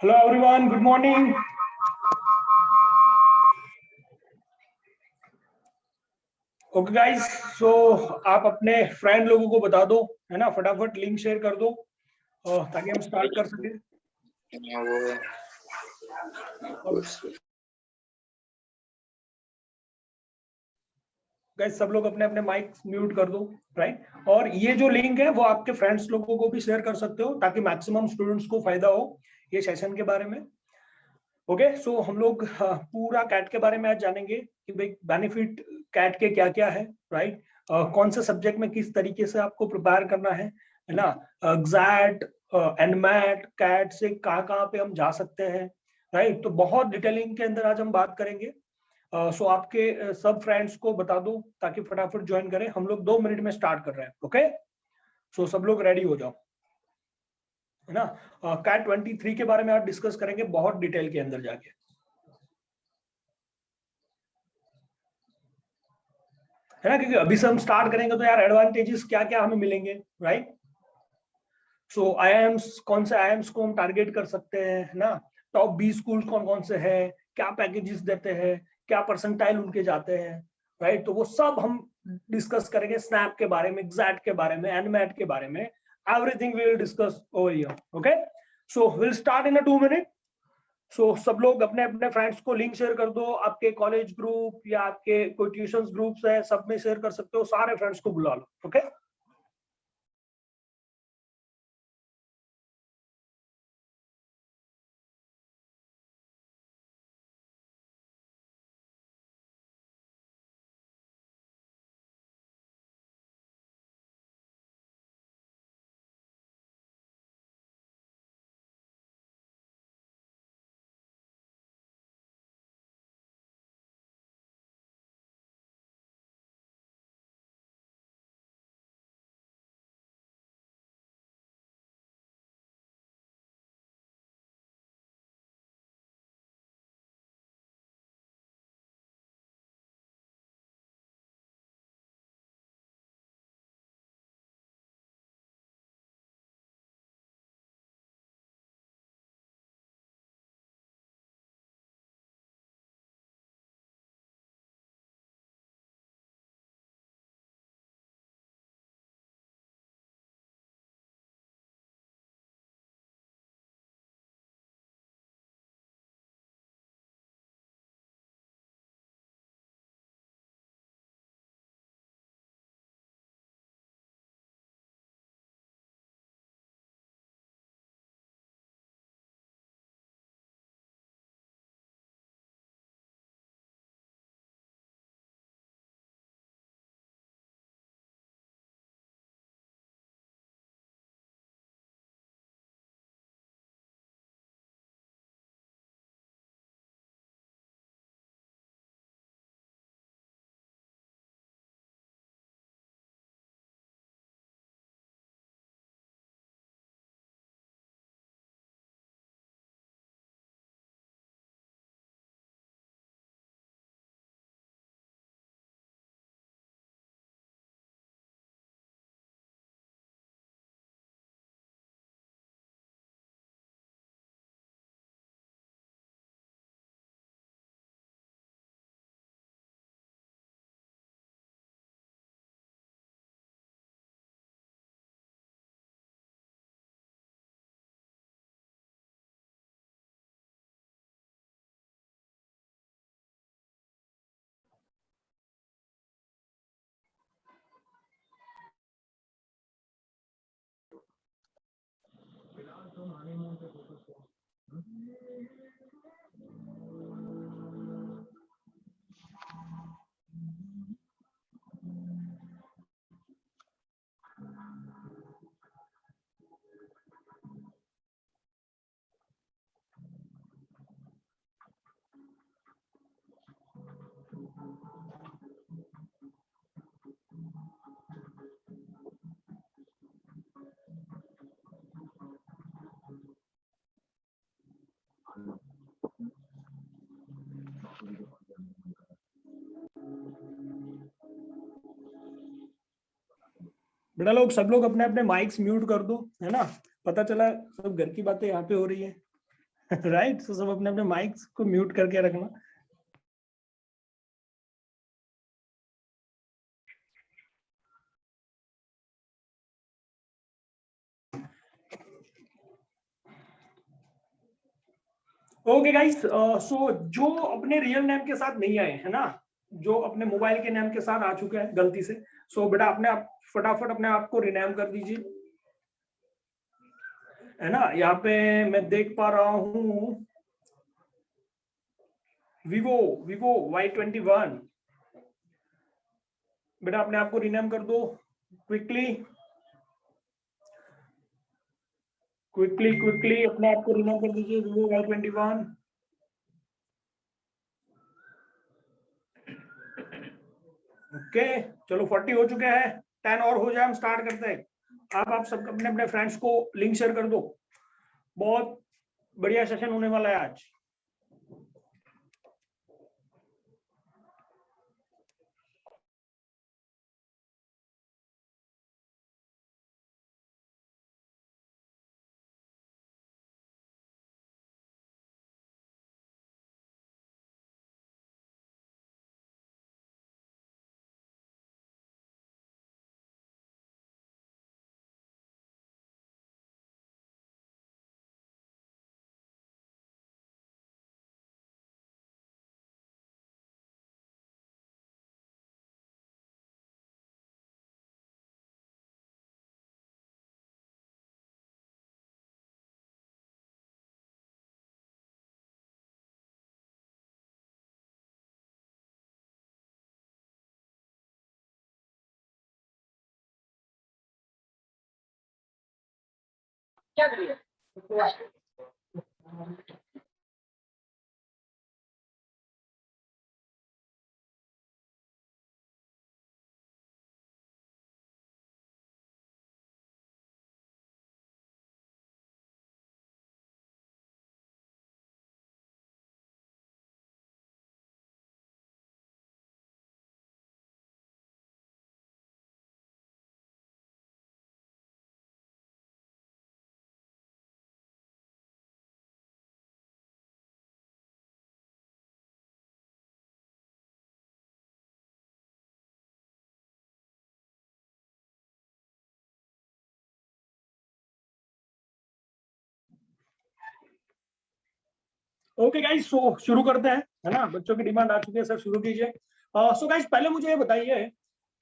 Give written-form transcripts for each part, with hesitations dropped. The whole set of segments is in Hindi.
Hello everyone, good morning. Okay guys, so आप अपने फ्रेंड लोगों को बता दो, है ना, फटाफट लिंक शेयर कर दो ताकि हम स्टार्ट कर सके। गाइस सब लोग अपने अपने माइक म्यूट कर दो, राइट। और ये जो लिंक है वो आपके फ्रेंड्स लोगों को भी शेयर कर सकते हो ताकि मैक्सिमम स्टूडेंट्स को फायदा हो ये सेशन के बारे में। ओके, सो हम लोग पूरा कैट के बारे में आज जानेंगे कि भाई बेनिफिट कैट के क्या क्या है, राइट। कौन से सब्जेक्ट में किस तरीके से आपको प्रिपेयर करना है ना। एग्जैट, एनमैट, कैट से कहाँ कहाँ पे हम जा सकते हैं, राइट। तो बहुत डिटेलिंग के अंदर आज हम बात करेंगे। सो आपके सब फ्रेंड्स को बता दो ताकि फटाफट ज्वाइन करें। हम लोग 2 मिनट में स्टार्ट कर रहे हैं। ओके, सो सब लोग रेडी हो जाओ, है ना। कैट 23 के बारे में आज डिस्कस करेंगे बहुत डिटेल के अंदर जाके, है ना, क्योंकि अभी से हम स्टार्ट करेंगे तो यार एडवांटेजेस क्या क्या हमें मिलेंगे, राइट। सो आईआईएम्स, कौन से आईआईएम्स को हम टारगेट कर सकते हैं, है ना। टॉप 20 स्कूल कौन कौन से हैं, क्या पैकेजेस देते हैं, क्या परसेंटाइल उनके जाते हैं, राइट। तो वो सब हम डिस्कस करेंगे। स्नैप के बारे में, एग्जैक्ट के बारे में, एनमैट के बारे में, everything we will discuss over here. Okay, so will start in a 2 minute. सो सब लोग अपने अपने फ्रेंड्स को लिंक शेयर कर दो। आपके कॉलेज ग्रुप या आपके कोई ट्यूशन ग्रुप्स है, सब में शेयर कर सकते हो। सारे फ्रेंड्स को बुला लो। ओके। बेटा लोग, सब लोग अपने अपने माइक्स म्यूट कर दो, है ना। पता चला सब घर की बातें यहाँ पे हो रही है। राइट, तो सब अपने अपने माइक्स को म्यूट करके रखना। ओके गाइस, सो जो अपने रियल नेम के साथ नहीं आए, है ना, जो अपने मोबाइल के नेम के साथ आ चुके हैं गलती से, सो बेटा अपने आप फटाफट अपने आप को रिनेम कर दीजिए, है ना। यहाँ पे मैं देख पा रहा हूँ विवो विवो Y21, बेटा अपने आप को रिनेम कर दो क्विकली क्विकली क्विकली, अपने आप को रिनेम कर दीजिए विवो Y21। ओके, चलो 40 हो चुके हैं, 10 और हो जाए, हम स्टार्ट करते हैं। आप सब अपने अपने फ्रेंड्स को लिंक शेयर कर दो, बहुत बढ़िया सेशन होने वाला है आज। क्या करिए? ओके गाइस, सो शुरू करते हैं, है ना। बच्चों की डिमांड आ चुकी है, सर शुरू कीजिए। सो गाइस, पहले मुझे ये बताइए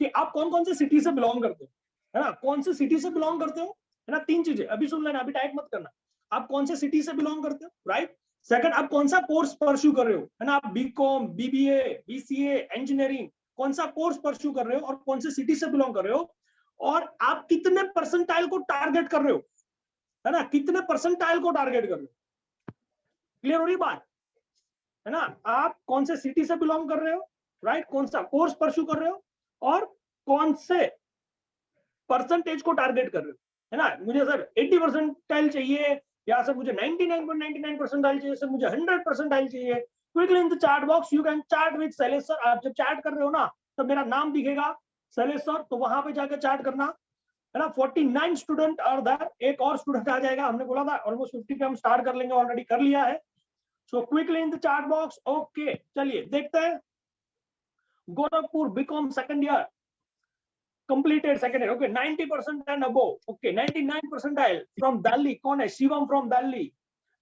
कि आप कौन कौन से सिटी से बिलोंग करते हो, है ना। कौन से सिटी से बिलोंग करते हो, है ना। 3 चीजें अभी सुन लेना, अभी टाइप मत करना। आप कौन से सिटी से बिलोंग करते हो, राइट। सेकंड, आप कौन सा कोर्स परस्यू कर रहे हो, है ना। आप बीकॉम, बीबीए, बीसीए, इंजीनियरिंग, कौन सा कोर्स परस्यू कर रहे हो और कौन से सिटी से बिलोंग कर रहे हो, और आप कितने परसेंटाइल को टारगेट कर रहे हो, है ना। कितने परसेंटाइल को टारगेट कर रहे हो, क्लियर हो रही बात, है ना। आप कौन से सिटी से बिलोंग कर रहे हो, राइट, कौन सा कोर्स परस्यू कर रहे हो, और कौन से परसेंटेज को टारगेट कर रहे हो, है ना। मुझे सर 80 परसेंटाइल चाहिए, या सर मुझे 99.99 परसेंटाइल चाहिए, सर मुझे 100 परसेंटाइल चाहिए। Quickly in the chat box you can chat with Shailesh sir. आप जब चैट कर रहे हो ना, तो मेरा नाम दिखेगा शैलेश सर, तो वहां पे जाकर चैट करना, है ना। 49 स्टूडेंट और देयर, एक और स्टूडेंट आ जाएगा, हमने बोला था ऑलमोस्ट 50 पे हम स्टार्ट कर लेंगे, ऑलरेडी कर लिया है। So quickly in the chat box. Okay, चलिए देखते हैं। Gorakhpur BCom second year completed second year, okay, 90% and above, okay, 99 percentile from Delhi, कौन है, Shivam from Delhi,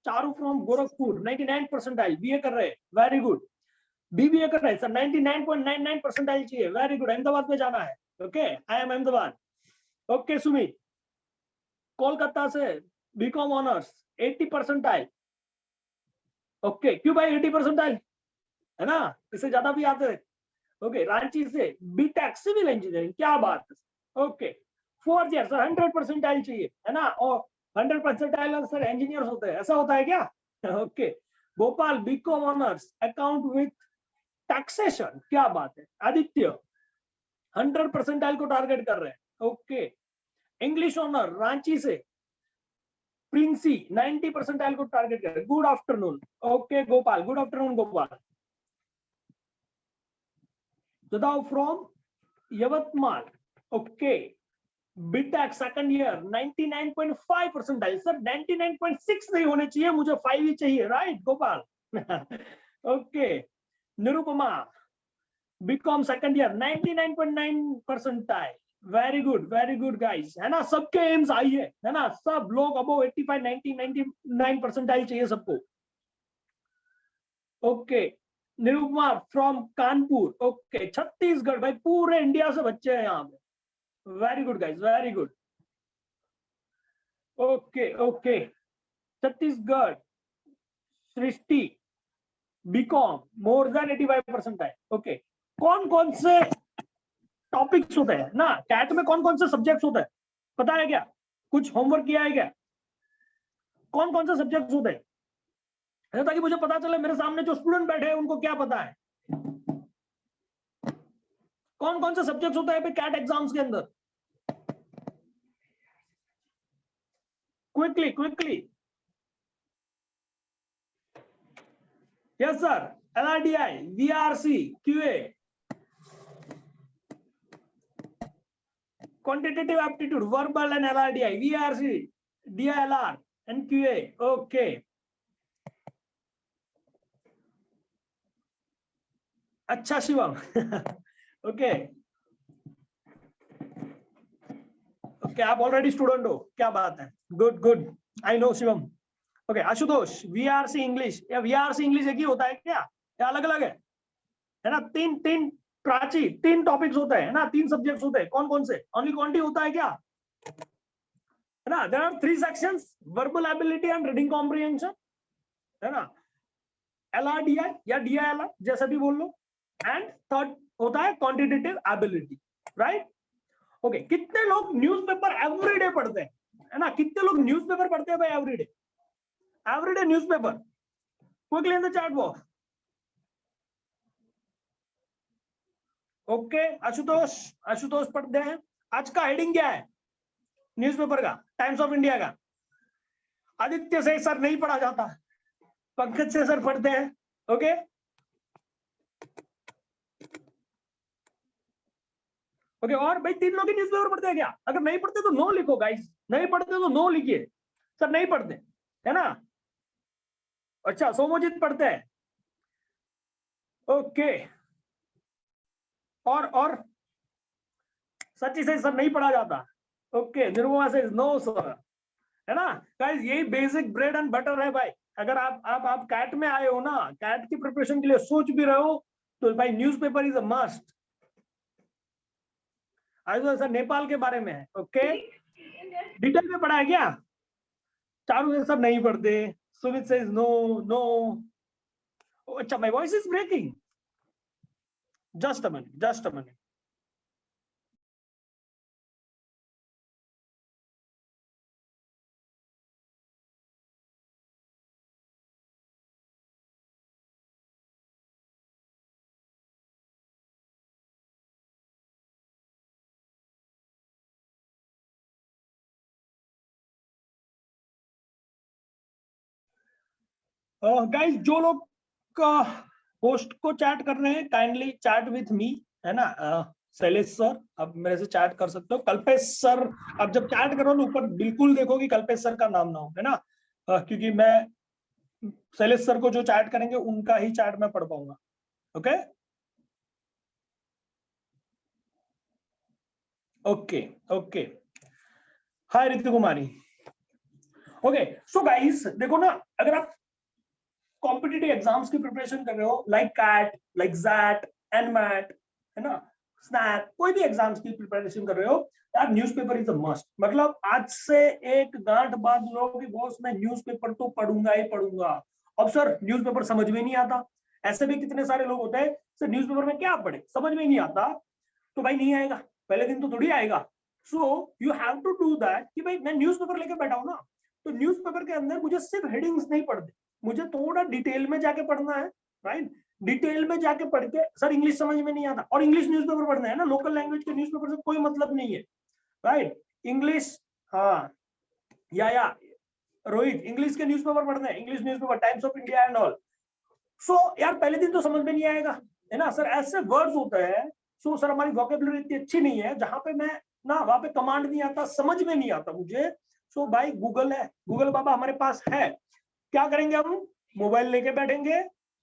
Charu from Gorakhpur, 99 percentile, BA कर रहे, very good, BBA कर रहे, सर 99.99 percentile चाहिए, very good, अहमदाबाद में जाना है, okay, I am Ahmedabad, okay, Sumit Kolkata से बीकॉम ऑनर्स 80 परसेंटाइल। ओके, क्यों भाई 80 परसेंटाइल, है ना, इससे ज्यादा भी आते हैं। ओके, रांची से बीटेक सिविल इंजीनियरिंग, क्या बात है। ओके, 4 ईयर सर 100 परसेंटाइल चाहिए, है ना, और 100 परसेंटाइल सर इंजीनियर्स होते हैं, ऐसा होता है क्या? Okay, Bhopal BCom honours account with taxation, क्या बात है। आदित्य 100 परसेंटाइल को टारगेट कर रहे हैं। ओके, इंग्लिश ऑनर रांची से प्रिंसी 90 परसेंटाइल को टारगेट कर रहे हैं। Good afternoon. Okay Gopal, good afternoon Gopal. Jadhav from Yavatmal. Okay, BTech second year 99.5 percentile. Sir 99.6 नहीं होने चाहिए, मुझे 5 ही चाहिए, right Gopal. Okay, Nirupama BCom second year 99.9 percentile. Very good guys, है ना, सबके एम्स आई है ना, सब लोग अबो 85 90 99 परसेंटाइल चाहिए सबको। Okay, Nirupama from Kanpur. Okay, Chhattisgarh, भाई पूरे इंडिया से बच्चे हैं यहाँ पे। Very good guys, very good. Okay okay, Chhattisgarh Srishti BCom more than 85 percentile. Okay, कौन कौन से टॉपिक्स होते हैं ना कैट में, कौन कौन से सब्जेक्ट्स होते हैं पता है क्या? कुछ होमवर्क किया है क्या? कौन कौन से सब्जेक्ट्स होते हैं, ताकि मुझे पता चले मेरे सामने जो स्टूडेंट बैठे हैं उनको क्या पता है। कौन कौन से सब्जेक्ट्स होते हैं कैट एग्जाम्स के अंदर? Quickly quickly. Yes sir, LRDI, VRC, QA, quantitative aptitude, verbal and LRDI, VRC, DILR and QA. Okay. अच्छा शिवम। ओके ओके, आप ऑलरेडी स्टूडेंट हो, क्या बात है। Good good, I know Shivam. Okay, Ashutosh VRC English, या VRC इंग्लिश एक ही होता है क्या, या अलग अलग है ना? तीन तीन प्राची, 3 टॉपिक्स होते हैं ना, 3 सब्जेक्ट्स होते हैं, कौन कौन से? ओनली क्वांटिटी होता है क्या, है ना? There are 3 sections, verbal ability and reading comprehension, है ना, LRDI या DILR जैसा भी बोल लो, एंड थर्ड होता है क्वांटिटेटिव एबिलिटी, राइट? ओके, कितने लोग न्यूज़पेपर एवरीडे पढ़ते हैं, है ना? कितने लोग न्यूज़पेपर पढ़ते हैं भाई everyday newspaper? Quickly in the chat box. Okay, Ashutosh पढ़ते हैं। आज का हेडिंग क्या है न्यूज़पेपर का, टाइम्स ऑफ इंडिया का? आदित्य से सर नहीं पढ़ा जाता, पंकज से सर पढ़ते हैं। ओके, ओके, और भाई 3 लोग ही न्यूज़पेपर पढ़ते हैं क्या? अगर नहीं पढ़ते तो नो लिखो गाइस, नहीं पढ़ते तो नो लिखिए, सर नहीं पढ़ते, है ना? अच्छा, सोमोजीत पढ़ते हैं। ओके, और सच्ची से सर नहीं पढ़ा जाता। ओके, निर्मला से नो सर, है ना गाइस? यही बेसिक ब्रेड एंड बटर है भाई। अगर आप कैट में आए हो ना, कैट की प्रिपरेशन के लिए सोच भी रहे हो, तो भाई न्यूज़पेपर इज अ मस्ट। आज तो सर नेपाल के बारे में है। ओके, डिटेल में पढ़ा है क्या? चारों से सब नहीं पढ़ते। सुमित से नो नो। अच्छा, my voice is breaking, just a minute. Guys, जो लोग होस्ट को चैट कर रहे हैं, काइंडली चैट विथ मी, है ना? शैलेश सर, आप मेरे से चैट कर सकते हो। कल्पेश सर, अब जब चैट करो ना ऊपर बिल्कुल देखो कि कल्पेश सर का नाम ना हो, है ना? क्योंकि मैं शैलेश सर को जो चैट करेंगे उनका ही चैट में पढ़ पाऊंगा। ओके ओके ओके, हाय Ritu Kumari. Okay, so guys देखो ना, अगर आप कॉम्पिटिटिव एग्जाम्स की प्रिपरेशन कर रहे हो, like CAT, like XAT, NMAT, है ना, स्नैप, कोई भी एग्जाम्स की प्रिपरेशन कर रहे हो यार, न्यूज़पेपर इज अ मस्ट। मतलब आज से एक गांठ बांध लो कि बॉस मैं न्यूज़पेपर तो पढ़ूंगा ही पढ़ूंगा। अब सर न्यूज़पेपर समझ में नहीं आता, ऐसे भी कितने सारे लोग होते हैं सर न्यूज़पेपर में क्या पढ़े, समझ में ही नहीं आता। तो भाई नहीं आएगा, पहले दिन तो थोड़ी आएगा। So you have to do that कि भाई मैं न्यूज़पेपर लेके बैठा हूं ना, तो न्यूज़पेपर के अंदर मुझे सिर्फ हेडिंग्स नहीं पढ़ने, मुझे थोड़ा डिटेल में जाके पढ़ना है, राइट। डिटेल में जाके पढ़ के सर इंग्लिश समझ में नहीं आता और इंग्लिश न्यूज़पेपर पढ़ना है ना, लोकल लैंग्वेज के न्यूज़पेपर से कोई मतलब नहीं है, राइट। इंग्लिश, हाँ, या रोहित इंग्लिश के न्यूज़पेपर पढ़ना है, English newspaper Times of India and all. So यार पहले दिन तो समझ में नहीं आएगा, है ना सर, ऐसे वर्ड्स होते हैं। सो सर हमारी वोकेबुलरी इतनी अच्छी नहीं है जहां पे मैं ना, वहां पे कमांड नहीं आता, समझ में नहीं आता मुझे। सो भाई गूगल है, गूगल बाबा हमारे पास है। क्या करेंगे हम, मोबाइल लेके बैठेंगे,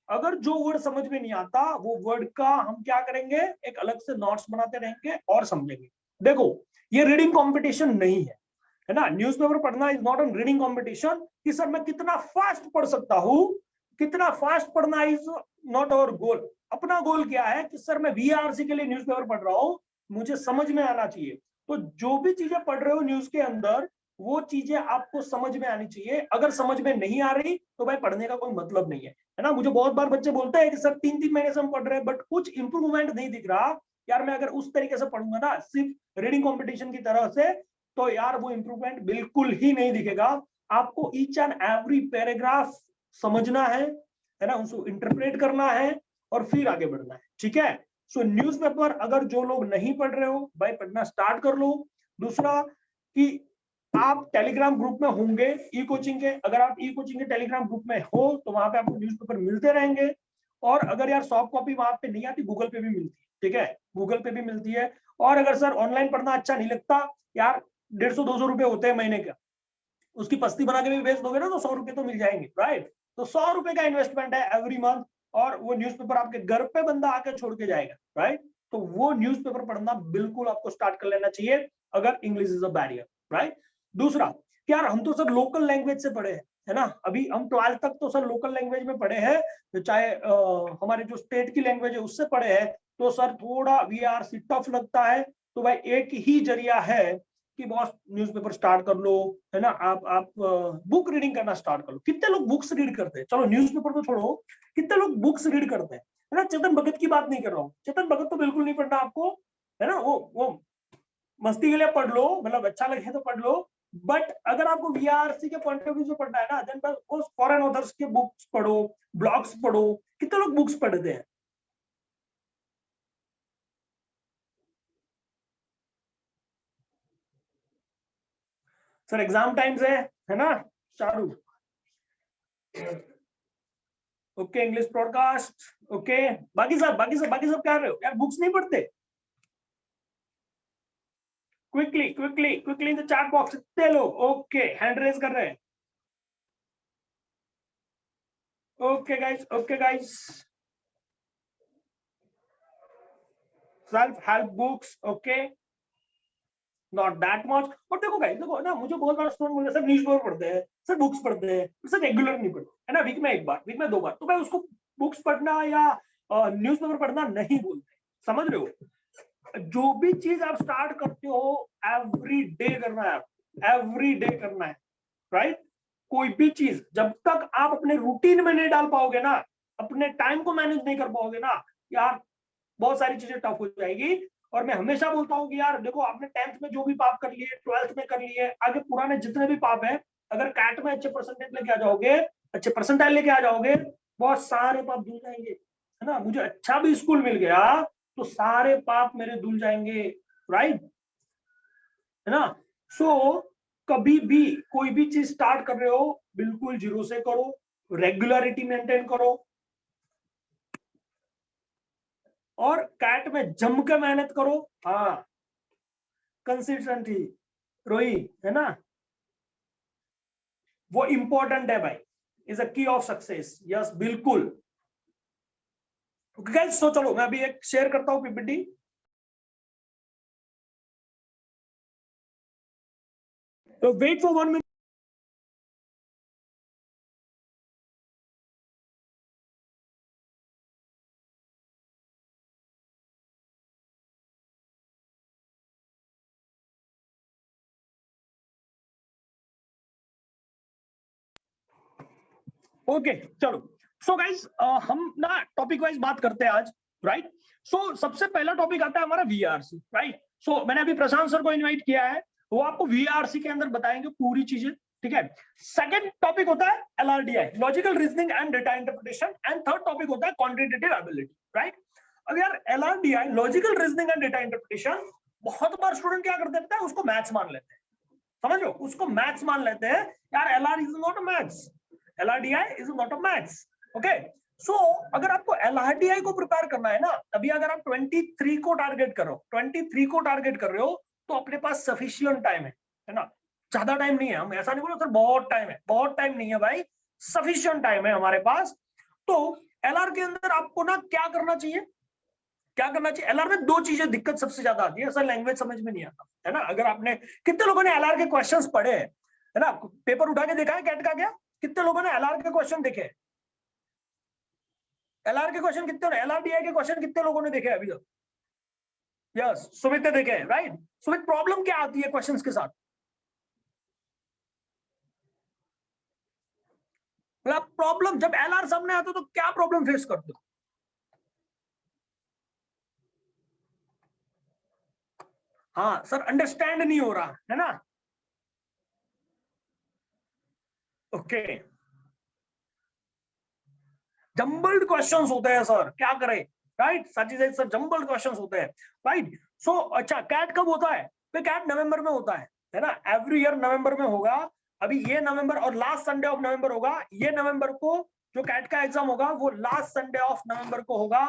अगर जो वर्ड समझ में नहीं आता वो वर्ड का हम क्या करेंगे, एक अलग से नोट्स बनाते रहेंगे और समझेंगे। देखो ये रीडिंग कंपटीशन नहीं है ना, न्यूज़पेपर पढ़ना is not an reading competition कि सर मैं कितना फास्ट पढ़ सकता हूं, कितना फास्ट पढ़ना इज नॉट अवर गोल। अपना गोल क्या है कि सर मैं वीआरसी के लिए न्यूज़पेपर पढ़ रहा हूं, मुझे समझ में आना चाहिए। तो जो भी चीजें पढ़ रहे हो न्यूज के अंदर, वो चीजें आपको समझ में आनी चाहिए। अगर समझ में नहीं आ रही तो भाई पढ़ने का कोई मतलब नहीं है ना। मुझे बहुत बार बच्चे बोलते हैं कि सर 3-3 महीने से हम पढ़ रहे हैं बट कुछ इंप्रूवमेंट नहीं दिख रहा। यार मैं अगर उस तरीके से पढ़ूंगा ना सिर्फ रीडिंग कॉम्पिटिशन की तरह से, तो यार वो इंप्रूवमेंट बिल्कुल ही नहीं दिखेगा। आपको ईच एंड एवरी पैराग्राफ समझना है ना, उसको इंटरप्रेट करना है और फिर आगे बढ़ना है, ठीक है। सो न्यूज़पेपर अगर जो लोग नहीं पढ़ रहे हो भाई पढ़ना स्टार्ट कर लो। दूसरा कि आप टेलीग्राम ग्रुप में होंगे ई कोचिंग के, अगर आप ई कोचिंग के टेलीग्राम ग्रुप में हो तो वहां पे आपको न्यूज़पेपर मिलते रहेंगे। और अगर यार सॉफ्ट कॉपी वहां पे नहीं आती, गूगल पे भी मिलती है, ठीक है, गूगल पे भी मिलती है। और अगर सर ऑनलाइन पढ़ना अच्छा नहीं लगता यार, 150-200 रुपए होते हैं महीने का, उसकी पस्ती बना के भी बेच दोगे ना तो 100 रुपए तो मिल जाएंगे, राइट। तो 100 रुपए का इन्वेस्टमेंट है एवरी मंथ, और वो न्यूज़पेपर आपके घर पे बंदा आके छोड़ के जाएगा, राइट। तो वो न्यूज़पेपर पढ़ना बिल्कुल आपको स्टार्ट कर लेना चाहिए अगर English is a barrier, right. दूसरा, यार हम तो सर लोकल लैंग्वेज से पढ़े हैं, है ना, अभी हम 12th तक तो सर लोकल लैंग्वेज में पढ़े हैं, चाहे हमारे जो स्टेट की लैंग्वेज है उससे पढ़े हैं। तो सर थोड़ा वीआरसी टफ लगता है। तो भाई एक ही जरिया है कि बॉस न्यूज़पेपर स्टार्ट कर लो, है ना। आप बुक रीडिंग करना स्टार्ट कर लो। कितने लोग बुक्स रीड करते हैं, चलो न्यूज़पेपर तो छोड़ो, कितने लोग बुक्स रीड करते हैं, है ना। चेतन भगत की बात नहीं कर रहा हूँ, चेतन भगत तो बिल्कुल नहीं पढ़ना आपको, है ना, वो मस्ती के लिए पढ़ लो, मतलब अच्छा लगे तो पढ़ लो। बट अगर आपको वीआरसी के पॉइंट ऑफ व्यू से पढ़ना है ना, देन बस फॉरेन ऑथर्स के बुक्स पढ़ो, ब्लॉग्स पढ़ो। कितने लोग बुक्स पढ़ते हैं सर, एग्जाम टाइम्स है ना, चालू। Okay English broadcast, okay. बाकी सब क्या कर रहे हो यार, बुक्स नहीं पढ़ते। Quickly in the chat box, इतने लोग ओके हैंड रेज कर रहे हैं। Okay guys, self help books, okay, not that much. और देखो गाइस, देखो ना, मुझे बहुत बार स्टूडेंट बोलते हैं सर न्यूज़पेपर पढ़ते हैं, सर बुक्स पढ़ते हैं, सर रेगुलर नहीं पढ़ते, है ना, वीक में एक बार, वीक में 2 बार, तो मैं उसको बुक्स पढ़ना या न्यूज़पेपर पढ़ना नहीं बोलते, समझ रहे हो। जो भी चीज आप स्टार्ट करते हो एवरी डे करना है, एवरी डे करना है, राइट। कोई भी चीज जब तक आप अपने रूटीन में नहीं डाल पाओगे ना, अपने टाइम को मैनेज नहीं कर पाओगे ना यार, बहुत सारी चीजें टफ हो जाएगी। और मैं हमेशा बोलता हूँ कि यार देखो, आपने 10th में जो भी पाप कर लिए, 12th में कर लिए, आगे पुराने जितने भी पाप है, अगर कैट में अच्छे परसेंटेज लेके आ जाओगे, अच्छे परसेंटाइल लेके आ जाओगे, बहुत सारे पाप धुल जाएंगे, है ना। मुझे अच्छा भी स्कूल मिल गया तो सारे पाप मेरे धुल जाएंगे, राइट, है ना। सो कभी भी कोई भी चीज स्टार्ट कर रहे हो, बिल्कुल जीरो से करो, रेगुलरिटी मेंटेन करो, और कैट में जम के मेहनत करो। हाँ, कंसिस्टेंसी, रोही, है ना, वो इंपॉर्टेंट है भाई, इज अ की ऑफ सक्सेस, यस बिल्कुल। ओके गाइस, सो चलो मैं अभी एक शेयर करता हूँ पीपीटी। तो वेट फॉर 1 मिनट। ओके चलो, सो गाइस हम ना टॉपिक वाइज बात करते हैं आज, राइट। सो सबसे पहला टॉपिक आता है हमारा वीआरसी, राइट। सो मैंने अभी प्रशांत सर को इनवाइट किया है, वो आपको वीआरसी के अंदर बताएंगे पूरी चीजें, ठीक है। सेकंड टॉपिक होता है LRDI, logical reasoning and data interpretation, and third topic होता है क्वांटिटेटिव एबिलिटी, राइट। अब यार LRDI, logical reasoning and data interpretation, बहुत बार स्टूडेंट क्या कर देते हैं, उसको मैथ्स मान लेते हैं, समझ लो, उसको मैथ्स मान लेते हैं। यार LR is not a maths, LRDI is not a maths, okay? So अगर आपको LRDI को प्रिपेयर करना है ना, अभी अगर आप 23 को टारगेट करो, 23 को टारगेट कर रहे हो, तो अपने पास सफिशिएंट टाइम है ना, ज्यादा टाइम नहीं है। हम ऐसा नहीं बोलो सर बहुत टाइम है, बहुत टाइम नहीं है भाई, सफिशिएंट टाइम है हमारे पास। तो LR के अंदर आपको ना क्या करना चाहिए, क्या करना चाहिए। LR में दो चीजें दिक्कत सबसे ज्यादा आती है, सर लैंग्वेज समझ में नहीं आता, है ना। अगर आपने, कितने लोगों ने LR के क्वेश्चंस पढ़े हैं, है ना, पेपर उठा के देखा है कैट का क्या, कितने लोगों ने LR के क्वेश्चन देखे, LR के क्वेश्चन कितने, LRDI के क्वेश्चन कितने लोगों ने देखे अभी तक। यस, सुमित ने देखे, राइट। सुमित, प्रॉब्लम क्या आती है क्वेश्चंस के साथ, मतलब प्रॉब्लम जब LR सामने आता तो क्या प्रॉब्लम फेस करते हो। हाँ सर, अंडरस्टैंड नहीं हो रहा है ना, ओके। जंबल्ड क्वेश्चंस होते हैं सर, क्या करें, right. Such is sir, jumbled questions होते हैं, राइट। सो अच्छा, कैट कब होता है, तो कैट नवंबर में होता है ना, एवरी ईयर नवंबर में होगा। अभी ये नवंबर और लास्ट संडे ऑफ नवंबर होगा, ये नवंबर को जो कैट का एग्जाम होगा वो लास्ट संडे ऑफ नवंबर को होगा।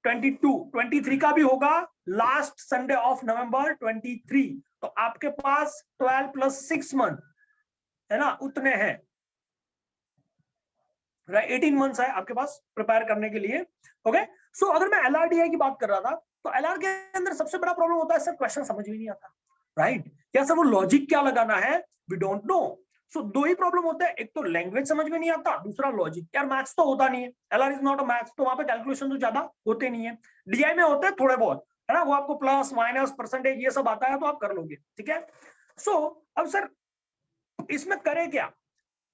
22 23 का भी होगा लास्ट संडे ऑफ नवंबर 23। तो आपके पास 12 + 6 मंथ, है ना, उतने हैं, राइट। 18 मंथ्स है आपके पास प्रिपेयर करने के लिए, ओके। सो अगर मैं LRDI की बात कर रहा था, तो LR के अंदर सबसे बड़ा प्रॉब्लम होता है सर क्वेश्चन समझ में नहीं आता, राइट। क्या सर वो लॉजिक क्या लगाना है, वी डोंट नो। सो दो ही प्रॉब्लम होते हैं, एक तो लैंग्वेज समझ में नहीं आता, दूसरा लॉजिक। यार मैथ्स तो होता नहीं है, LR is not a maths, तो वहां पे कैलकुलेशन तो ज्यादा होते नहीं है। DI में होते हैं थोड़े बहुत, है ना, वो आपको प्लस माइनस परसेंटेज ये सब आता है तो आप कर लोगे, ठीक है। सो अब सर इसमें करें क्या,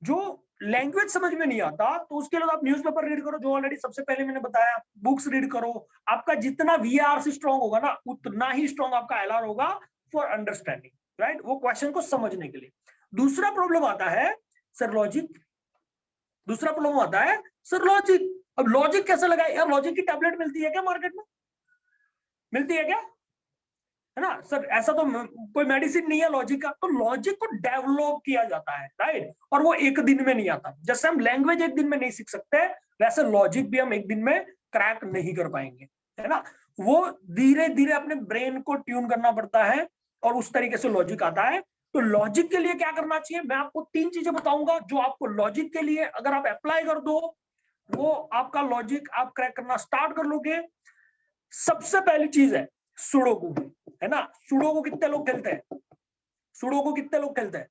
जो लैंग्वेज समझ में नहीं आता तो उसके लिए आप न्यूज़पेपर रीड करो, जो ऑलरेडी सबसे पहले मैंने बताया, बुक्स रीड करो। आपका जितना VRC स्ट्रांग होगा ना, उतना ही स्ट्रांग आपका LR होगा फॉर अंडरस्टैंडिंग, राइट, वो क्वेश्चन को समझने के लिए। दूसरा प्रॉब्लम आता है सर लॉजिक, दूसरा प्रॉब्लम आता है सर लॉजिक। अब लॉजिक कैसे लगाए, यार लॉजिक की टैबलेट मिलती है क्या मार्केट में, मिलती है क्या, है ना सर, ऐसा तो कोई मेडिसिन नहीं है लॉजिक का। तो लॉजिक को डेवलप किया जाता है, राइट, और वो एक दिन में नहीं आता। जैसे हम लैंग्वेज एक दिन में नहीं सीख सकते, वैसे लॉजिक भी हम एक दिन में क्रैक नहीं कर पाएंगे, है ना। वो धीरे धीरे अपने ब्रेन को ट्यून करना पड़ता है और उस तरीके से लॉजिक आता है। तो लॉजिक के लिए क्या करना चाहिए, मैं आपको 3 चीजें बताऊंगा जो आपको लॉजिक के लिए अगर आप अप्लाई कर दो, वो आपका लॉजिक आप क्रैक करना स्टार्ट कर लोगे। सबसे पहली चीज है सुडोकू, है ना। सुडोकू कितने लोग खेलते हैं, सुडोकू कितने लोग खेलते हैं,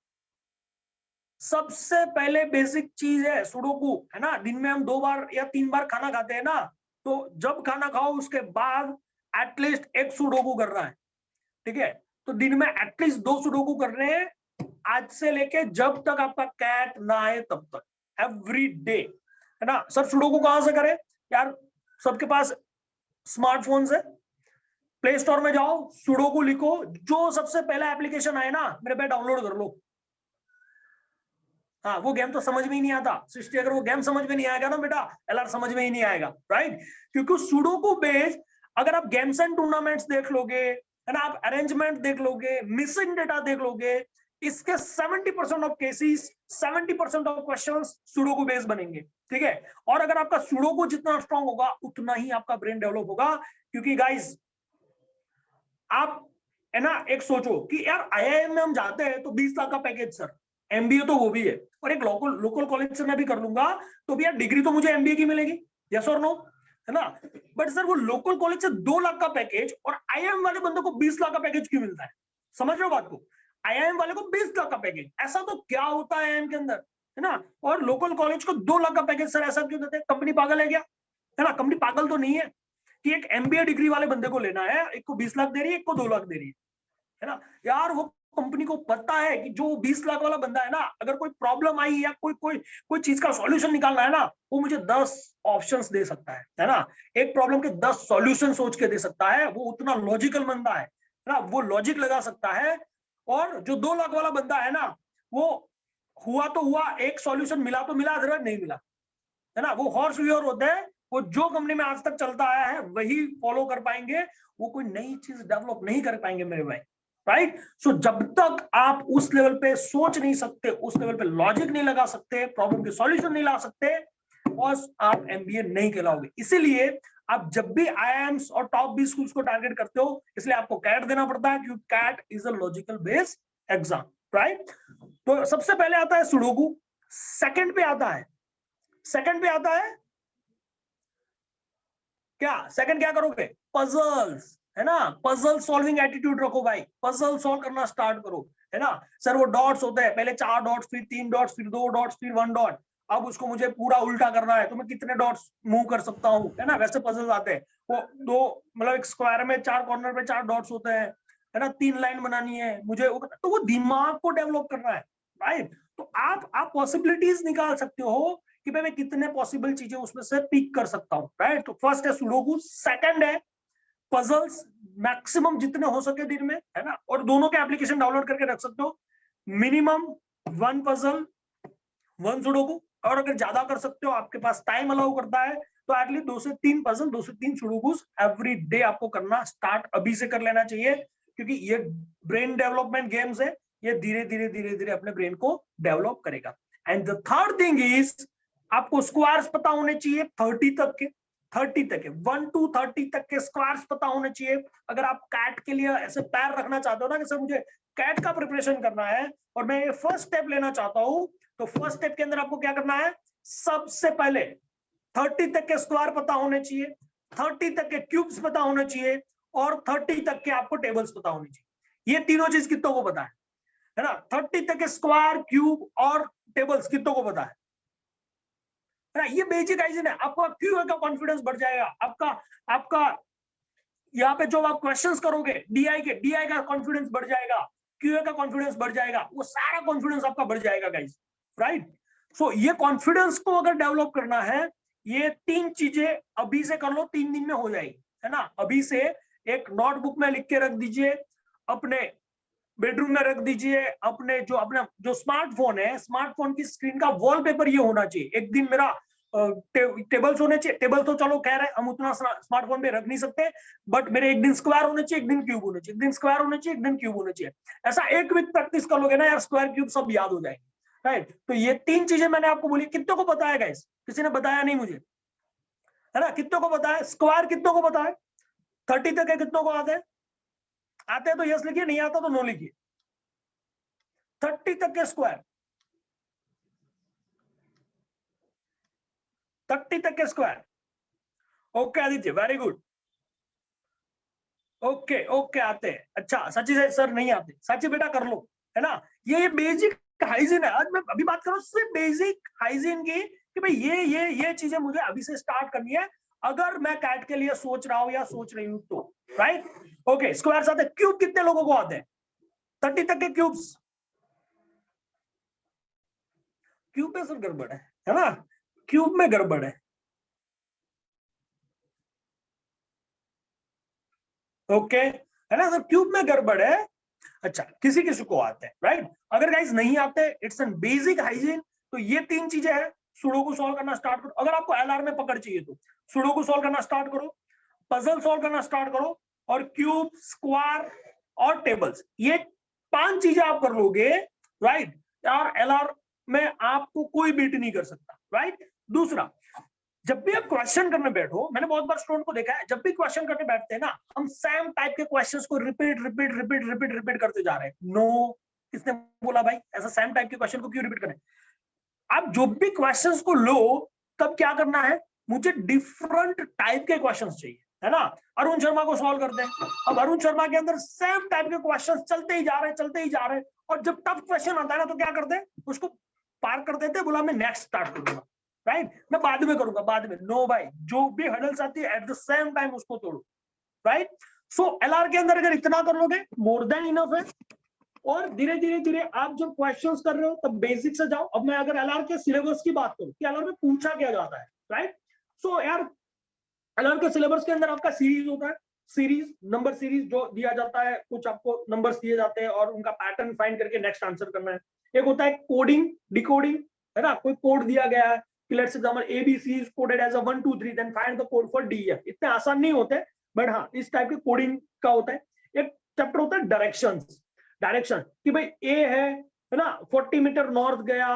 सबसे पहले बेसिक चीज है सुडोकू, है ना। दिन में हम 2 बार या 3 बार खाना खाते हैं ना, तो जब खाना खाओ उसके बाद एटलीस्ट एक सुडोकू कर रहा है, ठीक है। तो दिन में एटलीस्ट 2 सुडोकू कर रहे हैं, आज से लेके जब तक आपका कैट ना आए तब तक, एवरी डे, है ना। सर सुडोकू कहां से करें, यार सबके पास स्मार्टफोन्स है, प्ले स्टोर में जाओ, सुडोकू लिखो, जो सबसे पहला एप्लीकेशन आए ना मेरे पे डाउनलोड कर लो। हाँ, वो गेम तो समझ में ही नहीं आता सृष्टि, अगर वो गेम समझ में नहीं आएगा ना बेटा, LR समझ में ही नहीं आएगा, राइट। क्योंकि सुडोकू बेस्ड अगर आप गेम्स एंड टूर्नामेंट्स देख लोगे, है ना, आप अरेंजमेंट देख लोगे, मिसिंग डेटा देख लोगे, इसके 70% of cases, 70% of questions sudoku based बनेंगे, ठीक है। और अगर आपका सुडोकू जितना स्ट्रांग होगा उतना ही आपका ब्रेन डेवलप होगा। क्योंकि गाइस आप, है ना, एक सोचो कि यार IIM में हम जाते हैं तो 20 लाख का पैकेज सर, MBA तो वो भी है, और एक लोकल लोकल कॉलेज से मैं भी कर लूंगा तो भी यार डिग्री तो मुझे MBA की मिलेगी, यस और नो, है ना। बट सर वो लोकल कॉलेज से 2 लाख का पैकेज और IIM वाले बंदे को 20 लाख का पैकेज क्यों मिलता है, समझ रहे हो बात को। IIM वाले को 20 लाख का पैकेज, ऐसा तो क्या होता है IIM के अंदर, है ना। और लोकल कॉलेज को 2 लाख का पैकेज सर ऐसा क्यों देते हैं, कंपनी पागल है क्या, है ना। कंपनी पागल तो नहीं है कि एक MBA डिग्री वाले बंदे को लेना है, एक को 20 लाख दे रही है, एक को 2 लाख दे रही है ना। यार वो कंपनी को पता है कि जो 20 लाख वाला बंदा है ना, अगर कोई प्रॉब्लम आई या कोई चीज का सॉल्यूशन निकालना है ना, वो मुझे 10 ऑप्शंस दे सकता है ना, एक प्रॉब्लम के 10 सॉल्यूशन सोच के दे सकता है, वो उतना लॉजिकल बंदा है ना, वो लॉजिक लगा सकता है। और जो 2 लाख वाला बंदा है ना, वो हुआ तो हुआ, एक सॉल्यूशन मिला तो मिला, अदरवाइज नहीं मिला, है ना। वो हॉर्स व्यूअर होते हैं, वो जो कंपनी में आज तक चलता आया है वही फॉलो कर पाएंगे, वो कोई नई चीज डेवलप नहीं कर पाएंगे मेरे भाई, राइट। सो जब तक आप उस लेवल पे सोच नहीं सकते, उस लेवल पे लॉजिक नहीं लगा सकते, प्रॉब्लम के सॉल्यूशन नहीं ला सकते, और आप एमबीए नहीं कहलाओगे। इसीलिए आप जब भी आईआईएम्स और टॉप 20 स्कूल्स को टारगेट करते हो, इसलिए आपको कैट देना पड़ता है, क्योंकि CAT is a logical based exam, right. तो सबसे पहले आता है सुडोकू, सेकंड पे आता है क्या, सेकंड क्या करोगे, पजल्स, है ना। पजल सॉल्विंग एटीट्यूड रखो भाई, पजल सॉल्व करना स्टार्ट करो, है ना। सर वो डॉट्स होते हैं, पहले 4 डॉट्स, फिर 3 डॉट्स, फिर 2 डॉट्स, फिर 1 डॉट, अब उसको मुझे पूरा उल्टा करना है, तो मैं कितने डॉट्स मूव कर सकता हूँ, है ना। वैसे पजल्स आते हैं, वो दो मतलब एक स्क्वायर में 4 कॉर्नर पे 4 डॉट्स होते हैं, है ना, 3 लाइन बनानी है मुझे, तो वो दिमाग को डेवलप करना है, राइट। तो आप पॉसिबिलिटीज निकाल सकते हो कि भाई मैं कितने पॉसिबल चीजें उसमें से पिक कर सकता हूँ, राइट। तो फर्स्ट है सुडोकू, सेकंड है पजल्स, मैक्सिमम जितने हो सके दिन में, है ना। और दोनों के एप्लीकेशन डाउनलोड करके रख सकते हो, मिनिमम 1 पजल 1 सुडोकू, और अगर ज्यादा कर सकते हो, आपके पास टाइम अलाउ करता है, तो एटलीस्ट 2 से 3 पजल, 2 से 3 सुडोकूस एवरी डे आपको करना स्टार्ट अभी से कर लेना चाहिए, क्योंकि ये ब्रेन डेवलपमेंट गेम्स है, ये धीरे धीरे धीरे धीरे अपने ब्रेन को डेवलप करेगा। And the third thing is, आपको स्क्वायर्स पता होने चाहिए 30 तक के, 30 तक के 1 to 30 तक के स्क्वायर्स पता होने चाहिए। अगर आप कैट के लिए ऐसे पैर रखना चाहते हो ना कि सर मुझे कैट का प्रिपरेशन करना है और मैं ये फर्स्ट स्टेप लेना चाहता हूं, तो फर्स्ट स्टेप के अंदर आपको क्या करना है, सबसे पहले 30 तक के स्क्वायर पता होने चाहिए, 30 तक के क्यूब्स पता होने चाहिए, और 30 तक के आपको टेबल्स पता होनी चाहिए। ये तीनों चीज कितनों को पता है ना, 30 तक के स्क्वायर, क्यूब और टेबल्स कितनों को पता है ना। ये बेसिक हाइजीन है, आपका क्यूए का कॉन्फिडेंस बढ़ जाएगा, आपका आपका यहाँ पे जो आप क्वेश्चंस करोगे डीआई का कॉन्फिडेंस बढ़ जाएगा, क्यूए का कॉन्फिडेंस बढ़ जाएगा, वो सारा कॉन्फिडेंस आपका बढ़ जाएगा गाइस, राइट। सो ये कॉन्फिडेंस को अगर डेवलप करना है, ये 3 चीजें अभी से कर लो, 3 दिन में हो जाएगी, है ना। अभी से एक नोटबुक में लिख के रख दीजिए, अपने बेडरूम में रख दीजिए, अपना जो स्मार्टफोन है, स्मार्टफोन की स्क्रीन का वॉलपेपर ये होना चाहिए। एक दिन मेरा टेबल्स होने चाहिए, टेबल तो चलो कह रहे हैं हम उतना स्मार्टफोन पे रख नहीं सकते, बट मेरे एक दिन स्क्वायर होने चाहिए, एक दिन क्यूब होने चाहिए, एक दिन स्क्वायर होने चाहिए, एक दिन क्यूब होने चाहिए। ऐसा एक वीक प्रैक्टिस कर लोगे ना यार, स्क्वायर क्यूब सब याद हो जाएंगे, राइट। तो ये 3 चीजें मैंने आपको बोली, कितनों को पता है गाइस, किसी ने बताया नहीं मुझे, है ना। कितनों को पता है स्क्वायर, कितनों को पता है 30 तक है, कितनों को आते हैं, आते हैं तो यस लिखिए, नहीं आता तो नो लिखिए। 30 तक के स्क्वायर, 30 तक के square, okay Aditya, very good, okay okay आते हैं। अच्छा सची सर नहीं आते, सची बेटा कर लो, है ना। ये बेसिक हाइजीन है, आज मैं अभी बात कर रहा हूँ सिर्फ बेसिक हाइजीन की, कि भाई ये चीजें मुझे अभी से स्टार्ट करनी है, अगर मैं कैट के लिए सोच रहा हूँ या सोच रही हूँ तो, राइट। ओके, स्क्वायर आते हैं, क्यूब कितने लोगों को आते हैं 30 तक के क्यूब्स, क्यूब में सर गड़बड़ है ना, क्यूब में गड़बड़ है, ओके, है ना सर, क्यूब में गड़बड़ है। अच्छा, किसी किसी को आते हैं, राइट। अगर गाइस नहीं आते, इट्स एन बेसिक हाइजीन। तो ये 3 चीजें हैं, सुडोकू सॉल्व करना स्टार्ट करो। अगर आपको एलआर में पकड़ चाहिए तो सुडोकू सॉल्व करना स्टार्ट करो, पजल सॉल्व करना स्टार्ट करो, और क्यूब, स्क्वायर और टेबल्स, ये 5 चीजें आप कर लोगे, राइट। यार एलआर में आपको कोई बीट नहीं कर सकता, राइट। दूसरा, जब भी आप क्वेश्चन करने बैठो, मैंने बहुत बार स्टूडेंट को देखा है, जब भी क्वेश्चन करने बैठते हैं ना, हम सेम टाइप के क्वेश्चंस को रिपीट करते जा रहे हैं। नो, किसने बोला भाई ऐसा सेम टाइप के क्वेश्चन को क्यों रिपीट करें। आप जो भी क्वेश्चंस को लो, तब क्या करना है, मुझे डिफरेंट टाइप के क्वेश्चंस चाहिए, है ना। अरुण शर्मा को सॉल्व करते हैं, अब अरुण शर्मा के अंदर सेम टाइप के क्वेश्चंस चलते ही जा रहे हैं, और जब टफ क्वेश्चन आता है ना, तो क्या करते हैं, उसको पार कर देते हैं, बोला मैं नेक्स्ट स्टार्ट करूंगा, राइट, मैं बाद में करूंगा, बाद में। नो भाई, जो भी हडल्स आती है एट द सेम टाइम उसको तोड़ो, राइट। सो एलआर के अंदर अगर इतना कर लोगे, मोर देन इनफ है, और धीरे धीरे धीरे आप जब क्वेश्चंस कर रहे हो तब बेसिक से जाओ। अब मैं अगर एलआर के सिलेबस की बात करूं कि एलआर में पूछा क्या जाता है, राइट? सो यार एलआर के सिलेबस के अंदर आपका सीरीज होता है, सीरीज नंबर सीरीज जो दिया जाता है, कुछ आपको नंबर्स दिए जाते हैं और उनका पैटर्न फाइंड करके नेक्स्ट आंसर करना है। एक होता है कोडिंग, डिकोडिंग, है ना, कोई कोड दिया गया है, let's example ABC is coded as a 1 2 3 then find the code for DF. इतने आसान नहीं होते, बट हाँ इस टाइप के कोडिंग का होता है। एक चैप्टर होता है डायरेक्शंस, डायरेक्शन कि भाई ए है ना, 40 मीटर नॉर्थ गया,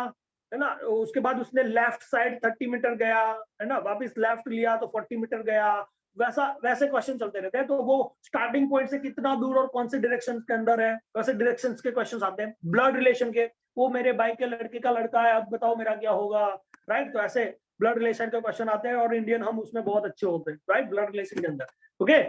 है ना, उसके बाद उसने लेफ्ट साइड 30 मीटर गया, है ना, वापस लेफ्ट लिया तो 40 मीटर गया, वैसा वैसे क्वेश्चन चलते रहते हैं। तो वो स्टार्टिंग पॉइंट से कितना दूर और कौन से डायरेक्शन के अंदर है, वैसे डायरेक्शन के क्वेश्चन आते हैं। ब्लड रिलेशन के, वो मेरे भाई के लड़के का लड़का है, अब बताओ मेरा क्या होगा, राइट? तो ऐसे ब्लड रिलेशन के क्वेश्चन आते हैं और इंडियन हम उसमें बहुत अच्छे होते हैं, राइट, ब्लड रिलेशन के अंदर। ओके,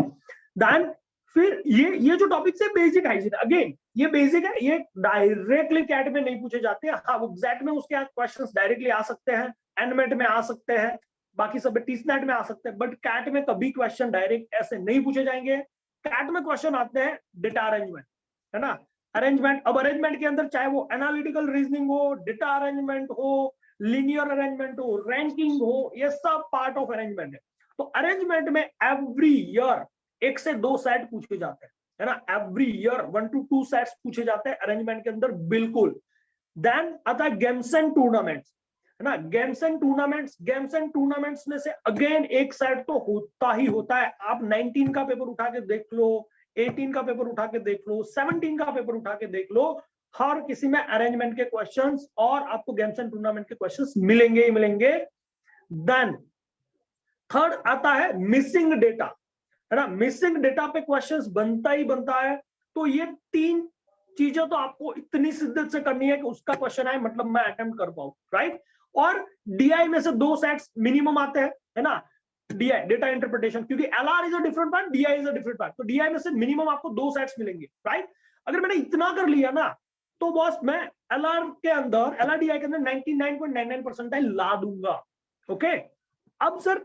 देन फिर ये जो टॉपिक है बेसिक हाइजीन, अगेन ये बेसिक है, ये डायरेक्टली कैट में नहीं पूछे जाते हैं। हाँ वो एग्जैक्ट में उसके क्वेश्चंस डायरेक्टली आ सकते हैं, एनमेट में आ सकते हैं, बाकी सब टीसनेट में आ सकते हैं, बट कैट में कभी क्वेश्चन डायरेक्ट ऐसे नहीं पूछे जाएंगे। कैट में क्वेश्चन आते हैं डेटा अरेंजमेंट, है ना, अरेंजमेंट। अब अरेंजमेंट के अंदर चाहे वो एनालिटिकल रीजनिंग हो, डेटा अरेंजमेंट हो, लीनियर अरेंजमेंट हो, रैंकिंग हो, ये सब पार्ट ऑफ अरेंजमेंट है। तो अरेंजमेंट में एवरी ईयर 1 से 2 सेट पूछे जाते हैं, है ना, एवरी ईयर 1 to 2 सेट्स पूछे जाते हैं अरेंजमेंट के अंदर, बिल्कुल। देन आता है गेम्स एंड टूर्नामेंट्स, है ना, games and tournaments. Games and tournaments में से अगेन एक सेट तो होता ही होता है। आप 19 का पेपर उठा के देख लो, 18 का पेपर उठा के देख लो, 17 का पेपर उठा के देख लो, हर किसी में अरेंजमेंट के क्वेश्चंस और आपको गेम्स एंड टूर्नामेंट के क्वेश्चंस मिलेंगे ही मिलेंगे। देन थर्ड आता है मिसिंग डेटा, है ना, मिसिंग डेटा पे क्वेश्चंस बनता ही बनता है। तो ये 3 चीजें तो आपको इतनी शिद्दत से करनी है कि उसका क्वेश्चन आए, मतलब मैं अटेम्प्ट कर पाऊं, राइट? और डीआई में से 2 सेट्स मिनिमम आते हैं, है ना, डीआई डेटा इंटरप्रिटेशन, क्योंकि LR is a different part, DI is a different part. तो डीआई में से मिनिमम आपको 2 सेट्स मिलेंगे, राइट? अगर मैंने इतना कर लिया ना तो बॉस मैं एलआर के अंदर, एलआर डीआई के अंदर 99.99 परसेंटाइल ला दूंगा। ओके, अब सर